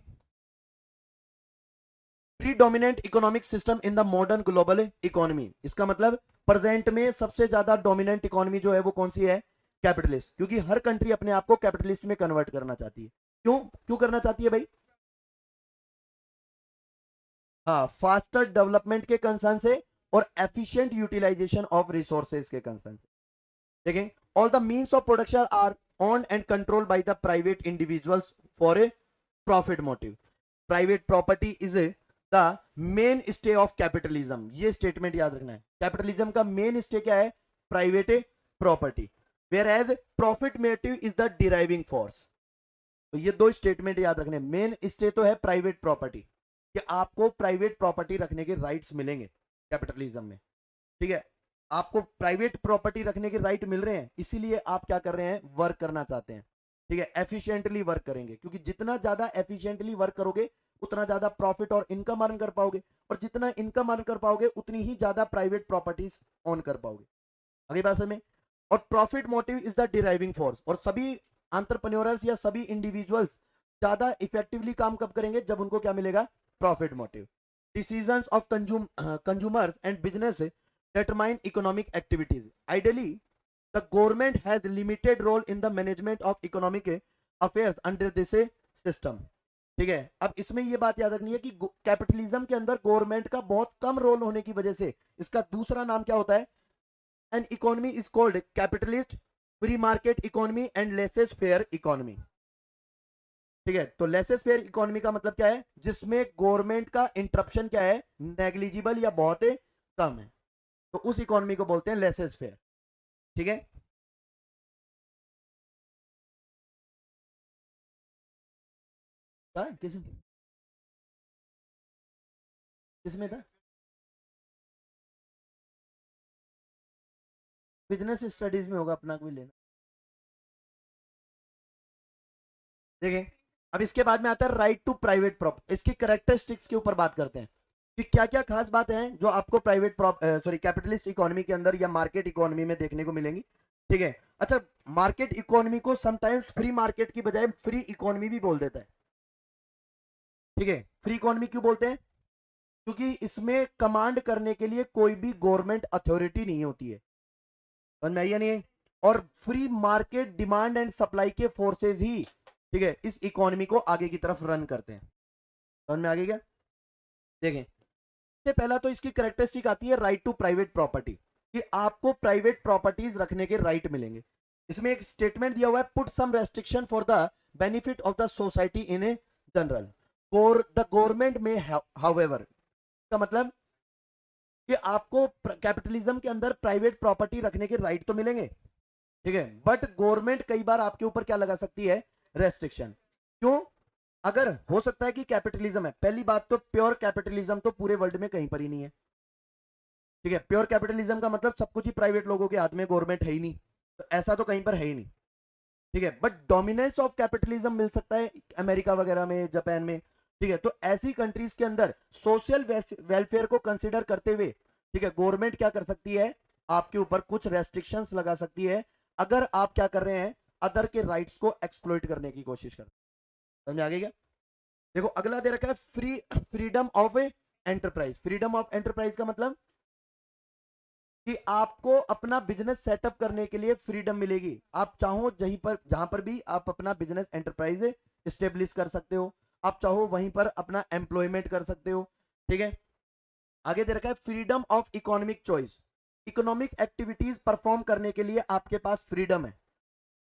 predominant economic system in the modern global economy, इसका मतलब प्रेजेंट में सबसे ज्यादा डोमिनेंट इकोनॉमी जो है वो कौन सी है? कैपिटलिस्ट. क्योंकि हर कंट्री अपने आप को कैपिटलिस्ट में कन्वर्ट करना चाहती है. क्यों क्यों करना चाहती है भाई? हाँ, फास्टर डेवलपमेंट के कंसर्न से और एफिशिएंट यूटिलाइजेशन ऑफ रिसोर्सेज के कंसर्न से. देखें, all the means of production are owned and controlled by the private individuals for a profit motive. Private property is the mainstay of capitalism. ये statement याद रखना है. Capitalism का main stay क्या है? Private property. Whereas profit motive is the deriving force. तो ये दो स्टेटमेंट याद रखने. मेन स्टे तो है प्राइवेट प्रॉपर्टी, कि आपको प्राइवेट प्रॉपर्टी रखने के राइट्स मिलेंगे. कैपिटलिज्म में। ठीक है, आपको प्राइवेट प्रॉपर्टी रखने के राइट मिल रहे हैं, इसीलिए आप क्या कर रहे हैं, वर्क करना चाहते हैं। ठीक है, एफिशिएंटली वर्क करेंगे, क्योंकि जितना ज्यादा एफिशिएंटली वर्क करोगे उतना ज्यादा प्रॉफिट और इनकम अर्न कर पाओगे, और जितना इनकम अर्न कर पाओगे उतनी ही ज्यादा प्राइवेट प्रॉपर्टीज ऑन कर पाओगे। अगली बात समझ में। और profit motive is the deriving force, और सभी एंटरप्रेन्योर्स या सभी इंडिविजुअल्स ज्यादा इफेक्टिवली काम कब करेंगे, जब उनको क्या मिलेगा, profit motive. Decisions of consumers and business determine economic activities. Ideally, the government has limited role in the management of economic affairs under this system. ठीक है, अब इसमें ये बात याद रखनी है कि कैपिटलिज्म के अंदर गवर्नमेंट का बहुत कम रोल होने की वजह से इसका दूसरा नाम क्या होता है, an economy is called capitalist, free market economy and laces fair economy. ठीक है, तो लेसेस फेयर इकोनॉमी का मतलब क्या है, जिसमें गवर्नमेंट का इंटरप्शन क्या है, नेग्लिजिबल या बहुत कम है, तो उस इकोनॉमी को बोलते हैं लेसेस फेयर। ठीक है, किस किसमें था, बिजनेस स्टडीज में होगा, अपना कोई लेना। देखिए, अब इसके बाद में आता है राइट टू प्राइवेट प्रॉपर्टी। इसकी कैरेक्टरिस्टिक्स के ऊपर बात करते हैं कि क्या क्या खास बातें हैं जो आपको प्राइवेट कैपिटलिस्ट इकोनॉमी के अंदर या मार्केट इकोनॉमी में देखने को मिलेंगी। ठीक है, अच्छा, मार्केट इकोनॉमी को समटाइम्स फ्री मार्केट की बजाय फ्री इकोनॉमी भी बोल देता है। ठीक है, फ्री इकोनॉमी क्यों बोलते हैं, क्योंकि इसमें कमांड करने के लिए कोई भी गवर्नमेंट अथॉरिटी नहीं होती है, समझ में आई या नहीं है? और free market demand and supply के फोर्सेज ही, ठीक है, इस इकोनॉमी को आगे की तरफ रन करते हैं। समझ में आ गया क्या? देखें, सबसे पहला तो इसकी कैरेक्टरिस्टिक आती है राइट टू प्राइवेट प्रॉपर्टी, कि आपको प्राइवेट प्रॉपर्टीज रखने के राइट मिलेंगे। इसमें एक स्टेटमेंट दिया हुआ है, put some restriction for the benefit of the society in a general for the government में, हाउएवर, का मतलब कि आपको कैपिटलिज्म के अंदर प्राइवेट प्रॉपर्टी रखने के राइट तो मिलेंगे, ठीक है, बट गवर्नमेंट कई बार आपके ऊपर क्या लगा सकती है, रेस्ट्रिक्शन। क्यों? अगर हो सकता है कि कैपिटलिज्म है, पहली बात तो प्योर कैपिटलिज्म तो पूरे वर्ल्ड में कहीं पर ही नहीं है। ठीक है, प्योर कैपिटलिज्म का मतलब सब कुछ ही प्राइवेट लोगों के हाथ में, गवर्नमेंट है ही नहीं, तो ऐसा तो कहीं पर है ही नहीं। ठीक है, बट डोमिनेंस ऑफ कैपिटलिज्म मिल सकता है अमेरिका वगैरह में, जापान में। ठीक है, तो ऐसी कंट्रीज के अंदर सोशल वेलफेयर को कंसिडर करते हुए, ठीक है, गवर्नमेंट क्या कर सकती है, आपके ऊपर कुछ रेस्ट्रिक्शंस लगा सकती है, अगर आप क्या कर रहे हैं, अदर के राइट्स को एक्सप्लॉइट करने की कोशिश कर। समझ आ गई क्या? देखो, अगला दे रखा है freedom of enterprise. Freedom of enterprise का मतलब कि आपको अपना बिजनेस सेटअप करने के लिए फ्रीडम मिलेगी। आप चाहो जहां पर भी आप अपना बिजनेस एंटरप्राइज स्टेब्लिश कर सकते हो, आप चाहो वहीं पर अपना एम्प्लॉयमेंट कर सकते हो। ठीक है, आगे दे रखा है freedom of economic choice. Economic activities perform करने के लिए आपके पास फ्रीडम है।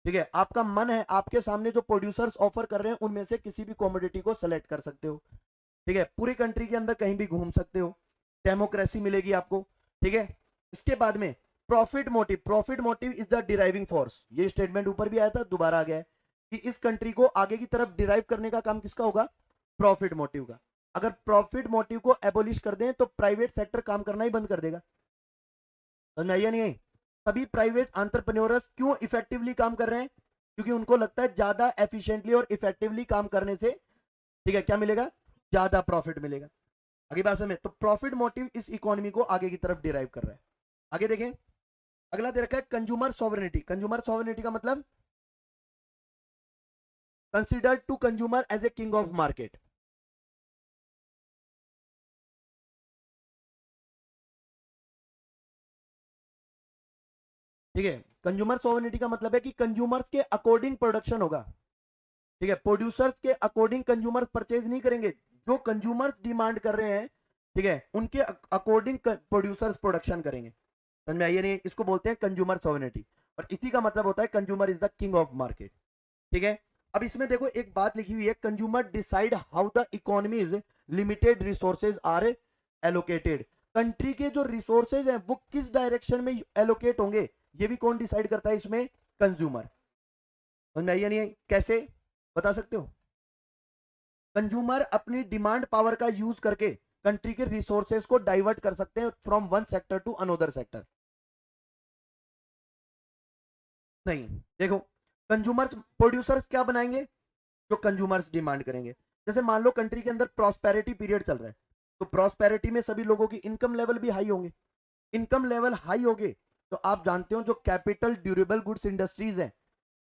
ठीक है, आपका मन है, आपके सामने जो प्रोड्यूसर्स ऑफर कर रहे हैं उनमें से किसी भी कॉमोडिटी को सेलेक्ट कर सकते हो। ठीक है, पूरी कंट्री के अंदर कहीं भी घूम सकते हो, डेमोक्रेसी मिलेगी आपको। ठीक है, इसके बाद में profit motive. Profit motive is the deriving force. ये स्टेटमेंट ऊपर भी आया था, दोबारा आ गया है कि इस कंट्री को आगे की तरफ डिराइव करने का काम किसका होगा, प्रॉफिट मोटिव का। अगर प्रॉफिट मोटिव को एबोलिश कर दें तो प्राइवेट सेक्टर काम करना ही बंद कर देगा। समझ में आई या नहीं आई? सभी प्राइवेट एंटरप्रेन्योर्स क्यों इफेक्टिवली काम कर रहे हैं, क्योंकि उनको लगता है ज्यादा एफिशिएंटली और इफेक्टिवली काम करने से, ठीक है, क्या मिलेगा, ज्यादा प्रॉफिट मिलेगा। आगे बात में, तो प्रॉफिट मोटिव इस इकोनॉमी को आगे की तरफ डिराइव कर रहा है। आगे देखें, अगला दे रखा है कंज्यूमर सॉवरेनिटी। कंज्यूमर सॉवरेनिटी का मतलब consider to consumer as a king of market. ठीक है, कंज्यूमर सॉवरेनिटी का मतलब है कि कंज्यूमर्स के अकॉर्डिंग प्रोडक्शन होगा। ठीक है, प्रोड्यूसर्स के अकॉर्डिंग कंज्यूमर्स परचेज नहीं करेंगे, जो कंज्यूमर्स डिमांड कर रहे हैं, ठीक है, उनके अकॉर्डिंग प्रोड्यूसर्स प्रोडक्शन करेंगे। समझ में आइए नहीं? इसको बोलते हैं कंज्यूमर सॉवरेनिटी, और इसी का मतलब होता है consumer is the king of market. ठीक है, अब इसमें देखो एक बात लिखी हुई है, consumer decide how the economy's limited resources are allocated. Country के जो रिसोर्सेज हैं वो किस डायरेक्शन में एलोकेट होंगे, ये भी कौन डिसाइड करता है इसमें, कंज्यूमर। समझ में आई या नहीं आई? कैसे, बता सकते हो? कंज्यूमर अपनी डिमांड पावर का यूज करके कंट्री के रिसोर्सेज को डाइवर्ट कर सकते हैं from one sector to another sector? नहीं। देखो, कंज्यूमर्स प्रोड्यूसर्स क्या बनाएंगे? जो कंज्यूमर्स डिमांड करेंगे। जैसे मान लो कंट्री के अंदर प्रॉस्पेरिटी पीरियड चल रहा है, तो प्रॉस्पेरिटी में सभी लोगों की इनकम लेवल भी हाई होंगे। इनकम लेवल हाई होगे तो आप जानते हो जो कैपिटल ड्यूरेबल गुड्स इंडस्ट्रीज हैं,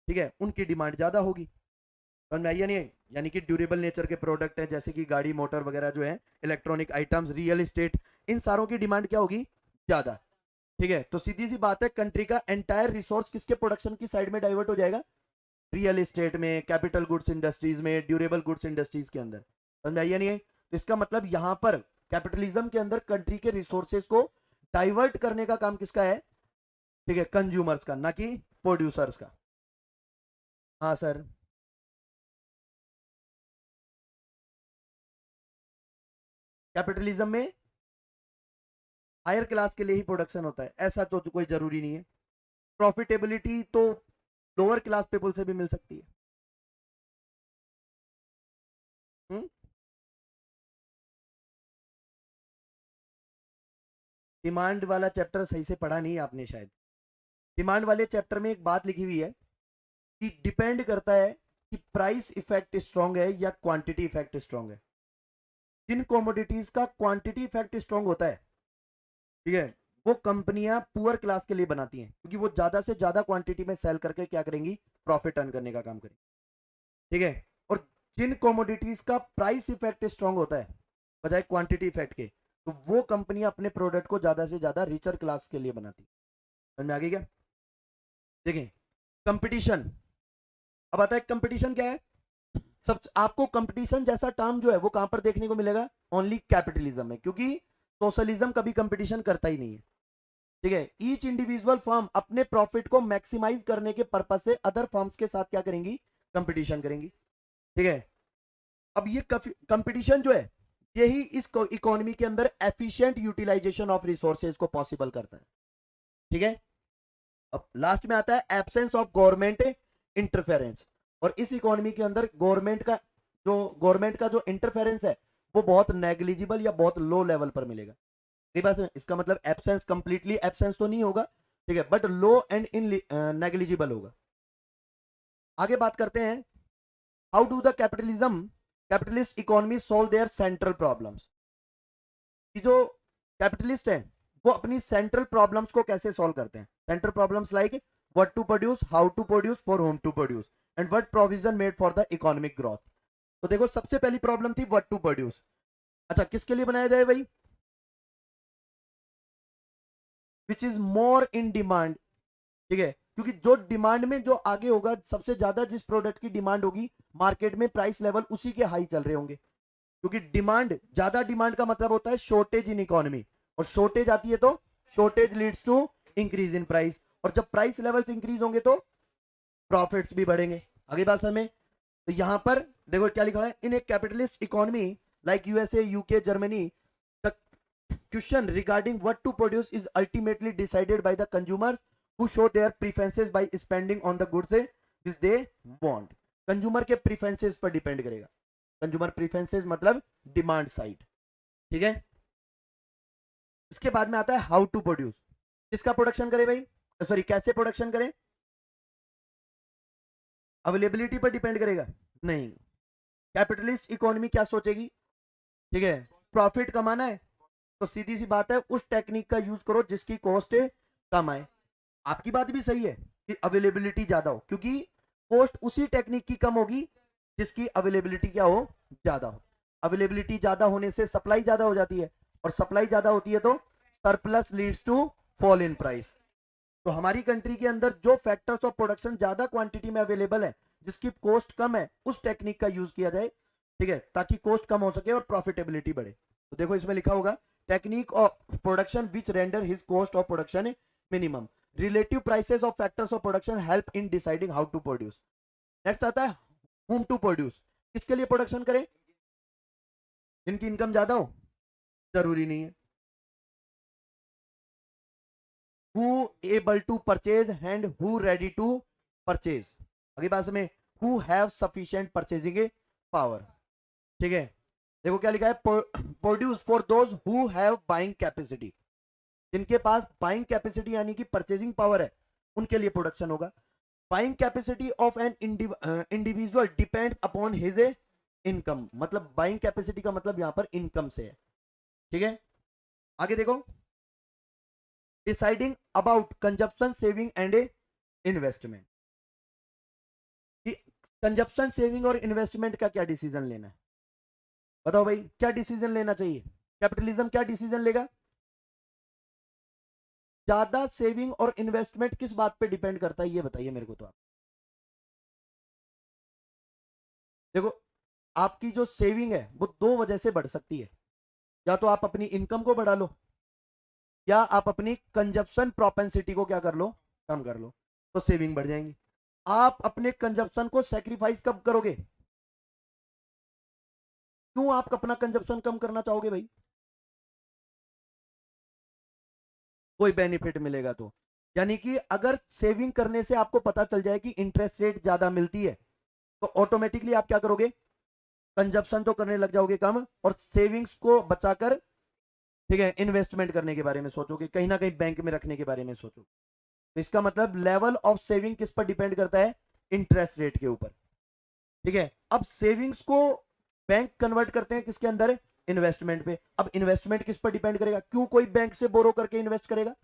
ठीक है, उनकी डिमांड ज्यादा होगी। समझ में आई या नहीं? यानी कि ड्यूरेबल नेचर के प्रोडक्ट हैं जैसे कि गाड़ी मोटर वगैरह जो है, इलेक्ट्रॉनिक आइटम्स, रियल एस्टेट, इन सारों की डिमांड क्या होगी? ज्यादा। ठीक है, तो सीधी सी बात है, कंट्री का एंटायर रिसोर्स किसके प्रोडक्शन की साइड में डाइवर्ट हो जाएगा? रियल एस्टेट में, कैपिटल गुड्स इंडस्ट्रीज में, ड्यूरेबल गुड्स इंडस्ट्रीज के अंदर। समझ में आई या नहीं? तो इसका मतलब यहां पर कैपिटलिज्म के अंदर कंट्री के रिसोर्सेज को डाइवर्ट करने का काम किसका है? ठीक है, कंज्यूमर्स का, ना कि प्रोड्यूसर्स का। हाँ सर। कैपिटलिज्म में हायर क्लास के लिए ही प्रोडक्शन होता है, ऐसा तो कोई जरूरी नहीं है। प्रॉफिटेबिलिटी तो लोअर क्लास पीपल से भी मिल सकती है। हुँ? डिमांड वाला चैप्टर सही से पढ़ा नहीं आपने शायद। डिमांड वाले चैप्टर में एक बात लिखी हुई है कि डिपेंड करता है कि प्राइस इफेक्ट स्ट्रांग है या क्वांटिटी इफेक्ट स्ट्रांग है। जिन कमोडिटीज का क्वांटिटी इफेक्ट स्ट्रांग होता है, ठीक है, वो कंपनियां पुअर क्लास के लिए बनाती हैं, क्योंकि वो ज्यादा से ज्यादा क्वांटिटी में सेल करके क्या करेंगी? प्रॉफिट अर्न करने का काम करेंगी। ठीक है, और जिन कमोडिटीज का प्राइस इफेक्ट स्ट्रांग होता है बजाय क्वांटिटी इफेक्ट के, तो वो कंपनियां अपने प्रोडक्ट को ज्यादा से ज्यादा रिचर क्लास के लिए बनाती है। समझ में आ गई क्या? देखें, कंपटीशन। अब आता है कंपटीशन क्या है। सब आपको कंपटीशन जैसा टर्म जो है वो कहां पर देखने को मिलेगा? ओनली कैपिटलिज्म में, क्योंकि सोशलिज्म कभी कंपटीशन करता ही नहीं है। ठीक है, ईच इंडिविजुअल फर्म अपने प्रॉफिट को मैक्सिमाइज करने के पर्पज से अदर फर्म्स के साथ क्या करेंगी? कंपटीशन करेंगी। ठीक है, अब ये कंपटीशन जो है, यही इस इकोनॉमी के अंदर एफिशिएंट यूटिलाइजेशन ऑफ रिसोर्सेज को पॉसिबल करता है। ठीक है, अब लास्ट में आता है एब्सेंस ऑफ गवर्नमेंट इंटरफेरेंस। और इस इकोनॉमी के अंदर गवर्नमेंट का जो इंटरफेरेंस है वो बहुत नेग्लिजिबल या बहुत लो लेवल पर मिलेगा। इसका मतलब एब्सेंस, कंप्लीटली एब्सेंस तो नहीं होगा, ठीक है, but low and in negligible होगा। आगे बात करते हैं, how do the capitalist economy solve their central problems. कि जो कैपिटलिस्ट है वो अपनी सेंट्रल प्रॉब्लम्स को कैसे सॉल्व करते हैं? Central problems like what to produce, how to produce, for whom to produce, and what provision made for the economic growth. तो देखो, सबसे पहली प्रॉब्लम थी व्हाट टू प्रोड्यूस। अच्छा, किसके लिए बनाया जाए भाई? Which is more in demand. ठीक है, क्योंकि जो डिमांड में जो आगे होगा, सबसे ज्यादा जिस प्रोडक्ट की डिमांड होगी मार्केट में, प्राइस लेवल उसी के हाई चल रहे होंगे। क्योंकि डिमांड, ज्यादा डिमांड का मतलब होता है शॉर्टेज इन इकोनॉमी, और शॉर्टेज आती है तो shortage leads to increase in price, और जब प्राइस लेवल्स इंक्रीज होंगे तो प्रॉफिट्स भी बढ़ेंगे। आगे बात समझ में? तो यहां पर देखो क्या लिखा है, in a capitalist economy like USA, UK, Germany, the question regarding what to produce is ultimately decided by the consumers who show their preferences by spending on the goods which they want। Consumer के प्रीफरेंसेस पर depend करेगा। Consumer प्रीफरेंसेस मतलब demand side. ठीक है, इसके बाद में आता है हाउ टू प्रोड्यूस। किसका प्रोडक्शन करे भाई? सॉरी, कैसे प्रोडक्शन करें? अवेलेबिलिटी पर डिपेंड करेगा? नहीं। कैपिटलिस्ट इकोनॉमी क्या सोचेगी? ठीक है, प्रॉफिट कमाना है, तो सीधी सी बात है, उस टेक्निक का यूज करो जिसकी कॉस्ट कम आए। आपकी बात भी सही है कि अवेलेबिलिटी ज्यादा हो, क्योंकि कॉस्ट उसी टेक्निक की कम होगी जिसकी अवेलेबिलिटी क्या हो? ज्यादा हो। अवेलेबिलिटी ज्यादा होने से सप्लाई ज्यादा हो जाती है, और सप्लाई ज्यादा होती है तो surplus leads to fall in price. तो हमारी कंट्री के अंदर जो फैक्टर्स ऑफ प्रोडक्शन ज्यादा क्वांटिटी में अवेलेबल है, जिसकी कॉस्ट कम है, उस टेक्निक का यूज किया जाए। ठीक है, ताकि कॉस्ट कम हो सके और प्रॉफिटेबिलिटी बढ़े। तो देखो इसमें लिखा होगा, technique of production which render his cost of production minimum, relative prices of factors of production help in deciding how to produce. Next आता है whom टू प्रोड्यूस। किसके लिए प्रोडक्शन करें? जिनकी इनकम ज्यादा हो? जरूरी नहीं है। who able to purchase and who ready to purchase। अगली बात में who have sufficient purchasing power। ठीक है, देखो क्या लिखा है, produce for those who have buying capacity, जिनके पास बाइंग कैपेसिटी यानी कि परचेजिंग पावर है, उनके लिए प्रोडक्शन होगा। Buying capacity of an individual depends upon his income, मतलब बाइंग कैपेसिटी का मतलब यहां पर इनकम से है। ठीक है, आगे देखो, deciding about consumption saving and investment, कि कंजप्शन सेविंग और इन्वेस्टमेंट का क्या डिसीजन लेना है, बताओ भाई क्या डिसीजन लेना चाहिए, कैपिटलिज्म क्या डिसीजन लेगा, ज्यादा सेविंग और इन्वेस्टमेंट किस बात पे डिपेंड करता है ये बताइए मेरे को तो आप। देखो आपकी जो सेविंग है वो दो वजह से बढ़ सकती है, या तो आप अपनी इनकम को बढ़ा लो, या आप अपनी कंजप्शन प्रोपेंसिटी को क्या कर लो, कम कर लो, तो सेविंग बढ़ जाएंगी। आप अपने कंजप्शन को सेक्रीफाइस कब करोगे, क्यों आप अपना कंजप्शन कम करना चाहोगे भाई, कोई बेनिफिट मिलेगा तो। यानी कि अगर सेविंग करने से आपको पता चल जाए कि इंटरेस्ट रेट ज्यादा मिलती है, तो ऑटोमेटिकली आप क्या करोगे, कंजप्शन तो करने लग जाओगे कम, और सेविंग्स को बचाकर, ठीक है, इन्वेस्टमेंट करने के बारे में सोचोगे, कहीं ना कहीं बैंक में रखने के बारे में सोचोगे। तो इसका मतलब लेवल ऑफ सेविंग किस पर डिपेंड करता है, इंटरेस्ट रेट के ऊपर। ठीक है, अब सेविंग्स को बैंक कन्वर्ट करते हैं किसके अंदर, इन्वेस्टमेंट पे। अब इन्वेस्टमेंट किस पर डिपेंड करेगा, क्यों कोई बैंक से बोरो करके इन्वेस्ट करेगा,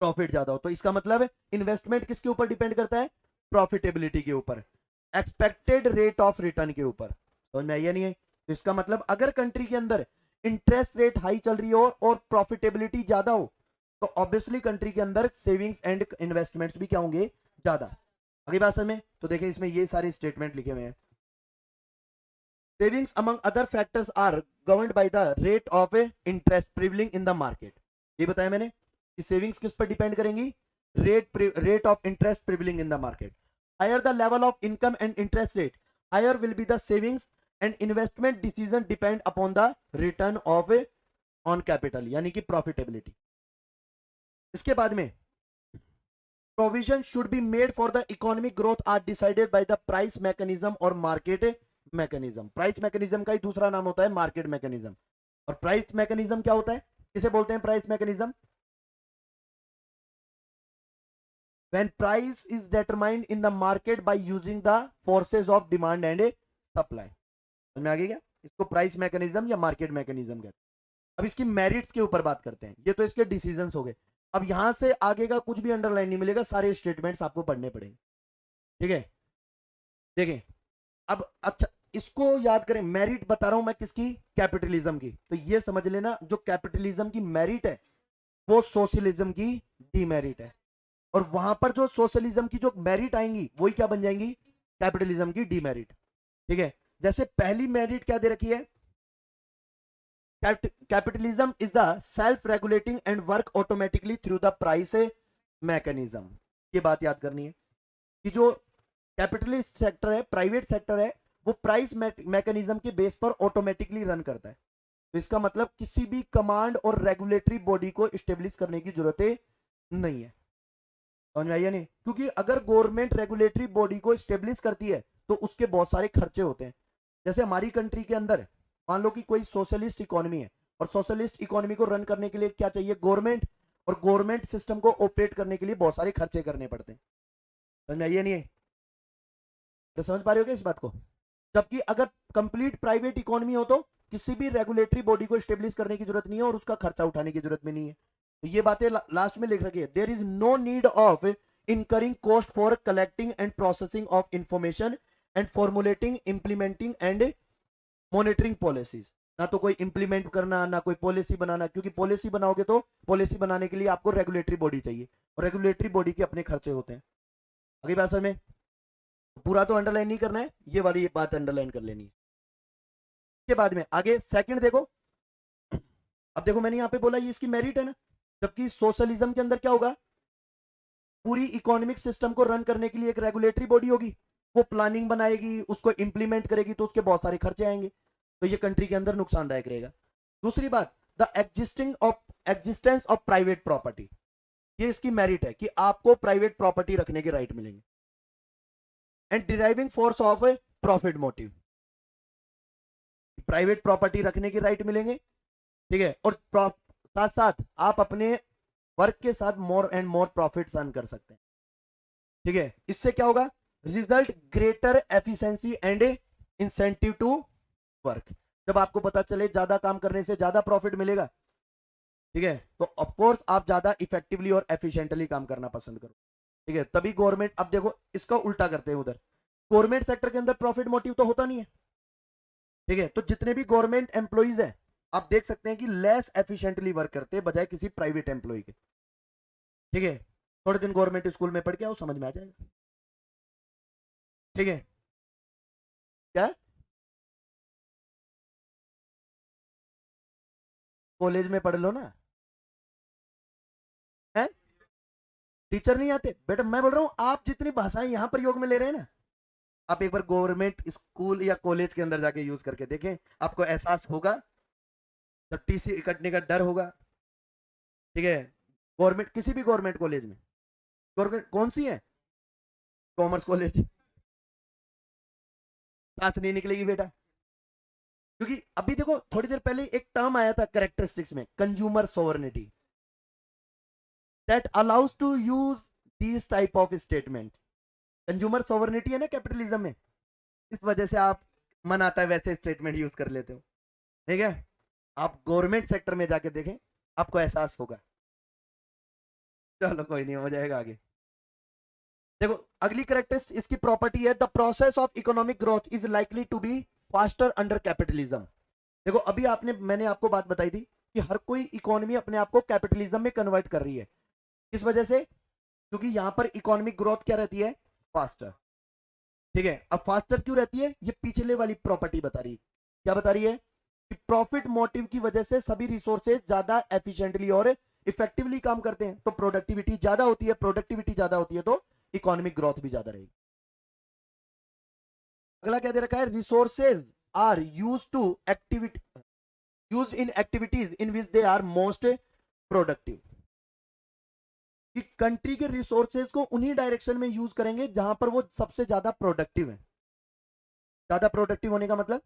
प्रॉफिट ज्यादा हो, तो इसका मतलब इन्वेस्टमेंट किसके ऊपर डिपेंड करता है, प्रॉफिटेबिलिटी के ऊपर, एक्सपेक्टेड रेट ऑफ रिटर्न के ऊपर। समझ में आइए नहीं है, तो इसका मतलब अगर कंट्री के अंदर इंटरेस्ट रेट हाई चल रही हो और प्रॉफिटेबिलिटी ज्यादा हो, तो ऑब्वियसली कंट्री के अंदर सेविंग्स एंड इन्वेस्टमेंट्स भी क्या होंगे, ज्यादा। अगली बात समझ में, तो देखिए इसमें ये सारे स्टेटमेंट लिखे हुए हैं। Savings among other factors are governed by the rate of interest prevailing in the market, ये बताया मैंने कि सेविंग्स किस पर डिपेंड करेंगी, rate of interest prevailing in the market. Higher the level of income and interest rate, higher will be the savings and investment decision depend upon the return of on capital, यानी कि profitability. इसके बाद में provision should be made for the economic growth are decided by the price mechanism और market mechanism। Price mechanism का ही दूसरा नाम होता है मार्केट मैकेनिज्म। और प्राइस मैकेनिज्म क्या होता है, किसे बोलते हैं price mechanism, when price is determined in the market by using the forces of demand and supply। समझ में आ गई क्या, इसको प्राइस मैकेनिज्म या मार्केट मैकेनिज्म कहते हैं। अब इसकी मेरिट्स के ऊपर बात करते हैं, ये तो इसके डिसीजंस हो गए। अब यहां से आगे का कुछ भी अंडरलाइन नहीं मिलेगा, सारे स्टेटमेंट्स आपको पढ़ने पड़ेंगे। ठीक है, देखें अब, अच्छा इसको याद करें, मेरिट बता रहा हूं मैं किसकी, कैपिटलिज्म की। तो ये समझ लेना जो कैपिटलिज्म की मेरिट है वो सोशलिज्म की डीमेरिट है, और वहां पर जो सोशलिज्म की जो मेरिट आएंगी वही क्या बन जाएंगी, कैपिटलिज्म की डीमेरिट। ठीक है, जैसे पहली मेरिट क्या दे रखी है, capitalism is the self regulating and work automatically through the price mechanism. ये बात याद करनी है कि जो कैपिटलिस्ट सेक्टर है, प्राइवेट सेक्टर है, वो प्राइस मैकेनिज्म के बेस पर ऑटोमेटिकली रन करता है। तो इसका मतलब किसी भी कमांड और रेगुलेटरी बॉडी को स्टेब्लिश करने की जरूरत नहीं है। समझ में आइए नहीं, क्योंकि अगर गवर्नमेंट रेगुलेटरी बॉडी को स्टेब्लिश करती है तो उसके बहुत सारे खर्चे होते हैं। जैसे हमारी कंट्री के अंदर मान लो कि कोई सोशलिस्ट इकोनॉमी है, और सोशलिस्ट इकोनॉमी को रन करने के लिए क्या चाहिए, गवर्नमेंट, और गवर्नमेंट सिस्टम को ऑपरेट करने के लिए बहुत सारे खर्चे करने पड़ते हैं। समझ में आइए नहीं है, तो समझ पा रहे हो क्या इस बात को। जबकि अगर कंप्लीट प्राइवेट इकोनॉमी हो तो किसी भी रेगुलेटरी बॉडी को स्टेब्लिश करने की जरूरत नहीं है और उसका खर्चा उठाने की जरूरत भी नहीं है। तो ये बातें लास्ट में लिख रखी है, there is no need of incurring cost for collecting and processing of information and formulating implementing and monitoring policies। ना तो कोई इंप्लीमेंट करना, ना कोई पॉलिसी बनाना, क्योंकि पॉलिसी बनाओगे तो पॉलिसी बनाने के लिए आपको रेगुलेटरी बॉडी चाहिए, और रेगुलेटरी बॉडी के अपने खर्चे होते हैं। अगली बात समझ में, पूरा तो अंडरलाइन नहीं करना है, ये वाली बात अंडरलाइन कर लेनी है। के बाद में आगे सेकंड देखो, अब देखो मैंने यहां पे बोला ये इसकी मेरिट है ना, जबकि सोशलिज्म के अंदर क्या होगा, पूरी इकोनॉमिक सिस्टम को रन करने के लिए एक रेगुलेटरी बॉडी होगी, वो प्लानिंग बनाएगी, उसको इंप्लीमेंट करेगी, तो उसके बहुत सारे खर्चे आएंगे, तो ये कंट्री के अंदर नुकसानदायक रहेगा। दूसरी बात, the existence of private property, ये इसकी मेरिट है कि आपको प्राइवेट प्रॉपर्टी रखने के राइट मिलेंगे। And deriving force of profit motive, private property रखने के राइट मिलेंगे, ठीक है, और साथ साथ आप अपने वर्क के साथ more and more profit earn कर सकते हैं, ठीक है। इससे क्या होगा, result greater efficiency and incentive to work. जब आपको पता चले ज्यादा काम करने से ज्यादा प्रॉफिट मिलेगा, ठीक है, तो ऑफकोर्स आप ज्यादा इफेक्टिवली और एफिशिएंटली काम करना पसंद करो, ठीक है। तभी गवर्नमेंट, अब देखो इसका उल्टा करते हैं उधर, गवर्नमेंट सेक्टर के अंदर प्रॉफिट मोटिव तो होता नहीं है, ठीक है, तो जितने भी गवर्नमेंट एम्प्लॉइज हैं आप देख सकते हैं कि लेस एफिशिएंटली वर्क करते हैं बजाय किसी प्राइवेट एम्प्लॉय के, ठीक है। थोड़े दिन गवर्नमेंट स्कूल में पढ़ के आओ, समझ में आ जाएगा, ठीक है। क्या कॉलेज में पढ़ लो ना, है टीचर नहीं आते बेटा, मैं बोल रहा हूं आप जितनी भाषाएं यहां प्रयोग में ले रहे हैं ना, आप एक बार गवर्नमेंट स्कूल या कॉलेज के अंदर जाके यूज करके देखें, आपको एहसास होगा, तो टीसी कटने का डर होगा, ठीक है। गवर्नमेंट, किसी भी गवर्नमेंट कॉलेज में, गवर्नमेंट कौन सी है, कॉमर्स कॉलेज, पास नहीं निकलेगी बेटा, क्योंकि अभी देखो थोड़ी देर पहले एक टर्म आया था कैरेक्टरिस्टिक्स में, consumer sovereignty, that allows to use these type of statement. Consumer sovereignty है ना कैपिटलिज्म में, इस वजह से आप मन आता है वैसे स्टेटमेंट यूज कर लेते हो, ठीक है। आप गवर्नमेंट सेक्टर में जाके देखें, आपको एहसास होगा। चलो कोई नहीं, हो जाएगा आगे। देखो अगली करेक्टरिस्टिक इसकी प्रॉपर्टी है, the process of economic growth is likely to be faster under capitalism. देखो अभी आपने, मैंने आपको बात बताई थी कि हर कोई इकोनॉमी अपने आप को कैपिटलिज्म में कन्वर्ट कर रही है, किस वजह से, क्योंकि यहां पर इकोनॉमिक ग्रोथ क्या रहती है, फास्टर, ठीक है। अब फास्टर क्यों रहती है, ये पिछले वाली प्रॉपर्टी बता रही है, क्या बता रही है कि प्रॉफिट मोटिव की वजह से सभी रिसोर्सेज ज्यादा एफिशिएंटली और इफेक्टिवली काम करते हैं, तो प्रोडक्टिविटी ज्यादा होती है, प्रोडक्टिविटी ज्यादा होती है तो इकोनॉमिक ग्रोथ भी ज्यादा रहेगी। अगला क्या दे रखा है, resources are use to activity, use in activities in which they are most productive, कि कंट्री के रिसोर्सेज को उन्हीं डायरेक्शन में यूज करेंगे जहां पर वो सबसे ज्यादा प्रोडक्टिव है। ज्यादा प्रोडक्टिव होने का मतलब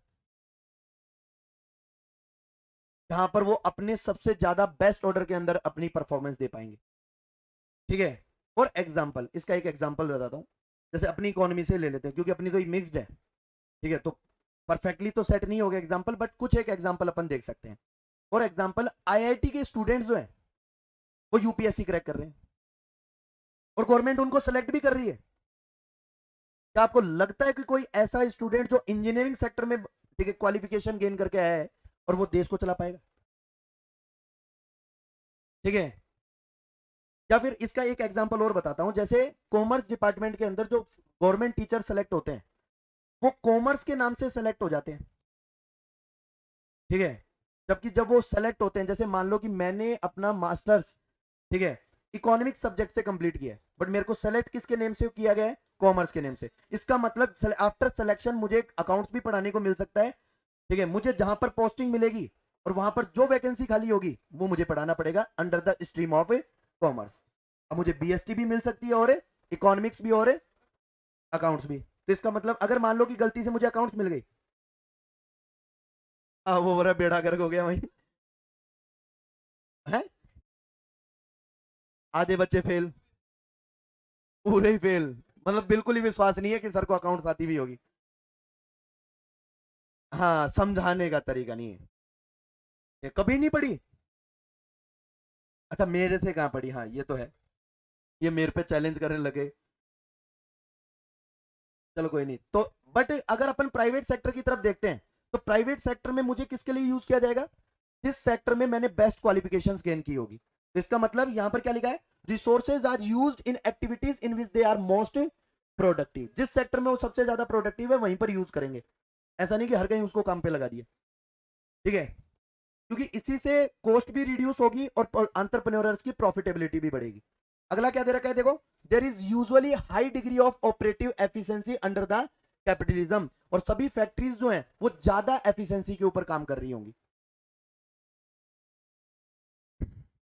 जहां पर वो अपने सबसे ज्यादा बेस्ट ऑर्डर के अंदर अपनी परफॉर्मेंस दे पाएंगे, ठीक है। फॉर एग्जाम्पल, इसका एक एग्जाम्पल बताता हूं, जैसे अपनी इकोनॉमी से ले लेते हैं क्योंकि अपनी तो मिक्स्ड है, ठीक है, तो परफेक्टली तो सेट नहीं होगा एग्जाम्पल, बट कुछ एक एग्जाम्पल अपन देख सकते हैं। फॉर एग्जाम्पल आईआईटी के स्टूडेंट्स जो है वो यूपीएससी क्रैक कर रहे हैं और गवर्नमेंट उनको सेलेक्ट भी कर रही है। क्या आपको लगता है कि कोई ऐसा स्टूडेंट जो इंजीनियरिंग सेक्टर में, ठीक है, क्वालिफिकेशन गेन करके आया है और वो देश को चला पाएगा, ठीक है। या फिर इसका एक एग्जांपल और बताता हूं, जैसे कॉमर्स डिपार्टमेंट के अंदर जो गवर्नमेंट टीचर सेलेक्ट होते हैं वो कॉमर्स के नाम से सेलेक्ट हो जाते हैं, ठीक है। जबकि जब वो सेलेक्ट होते हैं, जैसे मान लो कि मैंने अपना मास्टर्स, ठीक है, इकोनॉमिक्स सब्जेक्ट से कंप्लीट किया है, बट मेरे को सेलेक्ट किसके नेम से किया गया है, कॉमर्स के नेम से। इसका मतलब आफ्टर सिलेक्शन मुझे अकाउंट्स भी पढ़ाने को मिल सकता है, ठीक है। मुझे जहां पर पोस्टिंग मिलेगी और वहां पर जो वैकेंसी खाली होगी वो मुझे पढ़ाना पड़ेगा under the stream of commerce. अब मुझे बीएसटी भी मिल सकती है और इकोनॉमिक्स भी और अकाउंट्स भी। तो इसका मतलब अगर मान लो कि गलती से मुझे अकाउंट्स मिल गई, वो बड़ा बेड़ा गर्क हो गया वही, है, आधे बच्चे फेल, पूरे ही फेल, मतलब बिल्कुल ही विश्वास नहीं है कि सर को अकाउंट्स आती भी होगी। हाँ, समझाने का तरीका नहीं है, ये कभी नहीं पढ़ी। अच्छा मेरे से कहाँ पढ़ी, हाँ ये तो है, ये मेरे पे चैलेंज करने लगे। चलो कोई नहीं, तो बट अगर अपन प्राइवेट सेक्टर की तरफ देखते हैं, तो प्राइवेट सेक्टर में मुझे किसके लिए यूज किया जाएगा, जिस सेक्टर में मैंने बेस्ट क्वालिफिकेशंस गेन की होगी। तो इसका मतलब यहां पर क्या लिखा है, resources are used in activities in which they are most productive, जिस सेक्टर में वो सबसे ज्यादा प्रोडक्टिव है वहीं पर यूज करेंगे। ऐसा नहीं कि हर कहीं उसको काम पे लगा दिया, ठीक है, क्योंकि इसी से कॉस्ट भी रिड्यूस होगी और एंटरप्रेन्योर्स की प्रॉफिटेबिलिटी भी बढ़ेगी। अगला क्या दे रखा है, देखो, there is usually high degree of operative efficiency under the capitalism, और सभी फैक्ट्रीज जो हैं वो ज्यादा एफिशिएंसी के ऊपर काम कर रही होंगी।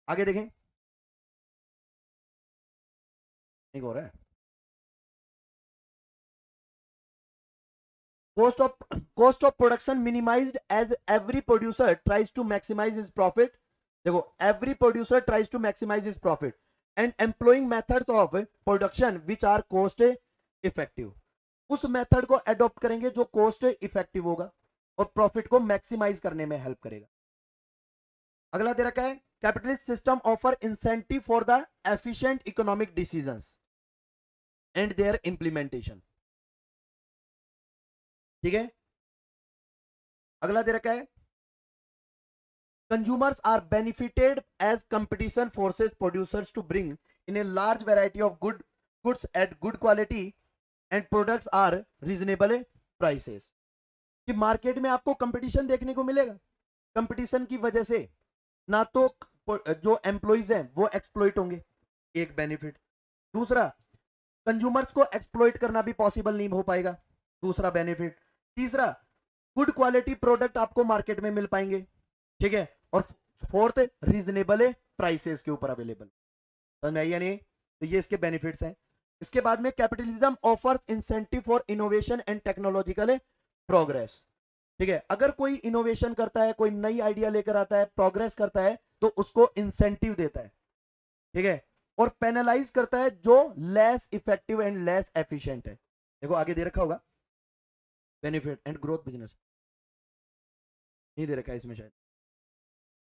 आगे देखें, एक और है, cost of production minimized as every producer tries to maximize his profit. देखो, every producer tries to maximize his profit and employing methods of production which are cost effective. उस मेथड को अडॉप्ट करेंगे जो कॉस्ट इफेक्टिव होगा और profit को maximise करने में हेल्प करेगा. अगला दे रखा है, capitalist system offer incentive for the efficient economic decisions and their implementation. ठीक है. अगला दे रखा है, consumers are benefited as competition forces producers to bring in a large variety of goods at good quality and products are reasonable prices. कि market में आपको competition देखने को मिलेगा. कंपटीशन की वजह से ना तो जो एम्प्लॉइज हैं वो एक्सप्लॉइट होंगे, एक बेनिफिट. दूसरा, कंज्यूमर्स को एक्सप्लॉइट करना भी पॉसिबल नहीं हो पाएगा, दूसरा बेनिफिट. तीसरा, गुड क्वालिटी प्रोडक्ट आपको मार्केट में मिल पाएंगे. ठीक है. और फोर्थ, रीजनेबल प्राइसेस के ऊपर अवेलेबल. समझ में आई या नहीं? तो ये इसके बेनिफिट्स हैं. इसके बाद में capitalism offers incentive for innovation and technological progress. ठीक है. अगर कोई इनोवेशन करता है, कोई नई आइडिया लेकर आता है, प्रोग्रेस करता है, तो उसको इंसेंटिव देता है. ठीक है. और पेनलाइज करता है जो less effective and less efficient है. देखो आगे दे रखा होगा, बेनिफिट एंड ग्रोथ बिजनेस. नहीं दे रखा है इसमें शायद,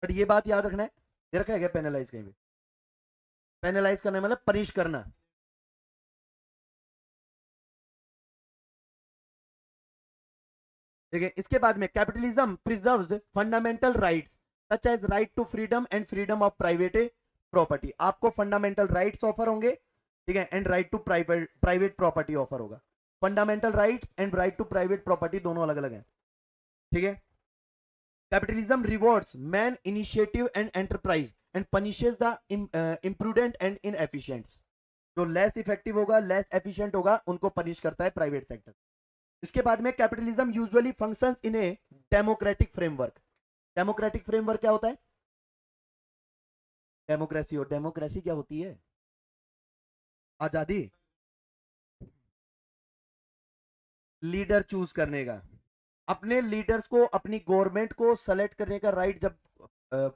बट ये बात याद रखना है. दे रखा है क्या पेनलाइज? कहीं भी पेनलाइज करना मतलब पनिश करना. देखिए इसके बाद में, capitalism preserves fundamental rights such as right to freedom and freedom of private property. आपको फंडामेंटल राइट्स ऑफर होंगे. ठीक है. And right to private property offer होगा. Fundamental rights and right to private property दोनों अलग अलग हैं. ठीक है. Capitalism rewards man initiative and enterprise and punishes the imprudent and inefficient. जो लेस इफेक्टिव होगा, लेस एफिशिएंट होगा, उनको पनिश करता है प्राइवेट सेक्टर. इसके बाद में, capitalism usually functions in a democratic framework. Democratic framework क्या होता है? डेमोक्रेसी. और डेमोक्रेसी क्या होती है? आजादी लीडर चूज करने का, अपने लीडर्स को, अपनी गवर्नमेंट को सेलेक्ट करने का राइट जब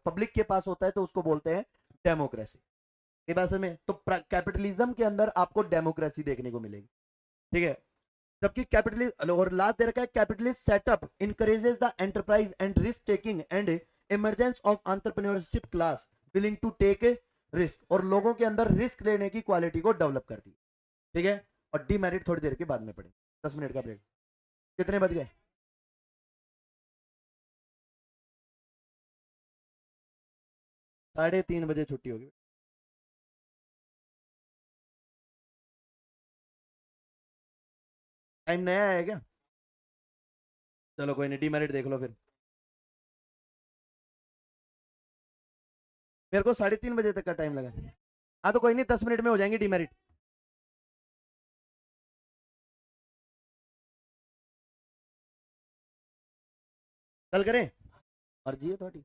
पब्लिक के पास होता है तो उसको बोलते हैं डेमोक्रेसी. ये बात में तो कैपिटलिज्म के अंदर आपको डेमोक्रेसी देखने को मिलेगी. ठीक है. जबकि कैपिटलिस्ट, और लास्ट दे रखा है, capitalist setup encourages the enterprise and risk taking and emergence of entrepreneurship class willing to take risk. और लोगों के अंदर रिस्क लेने की क्वालिटी को डेवलप करती है. ठीक है. और डीमेरिट थोड़ी देर के बाद में पढ़ेंगे. 10 मिनट का ब्रेक. कितने बज गए? 3:30 बजे छुट्टी होगी. टाइम नया है क्या? चलो कोई नहीं, डीमेरिट देख लो फिर. मेरे को 3:30 बजे तक का टाइम लगा. हाँ तो कोई नहीं, 10 मिनट में हो जाएंगे डीमेरिट. कल करें? मर्जी है थोड़ी.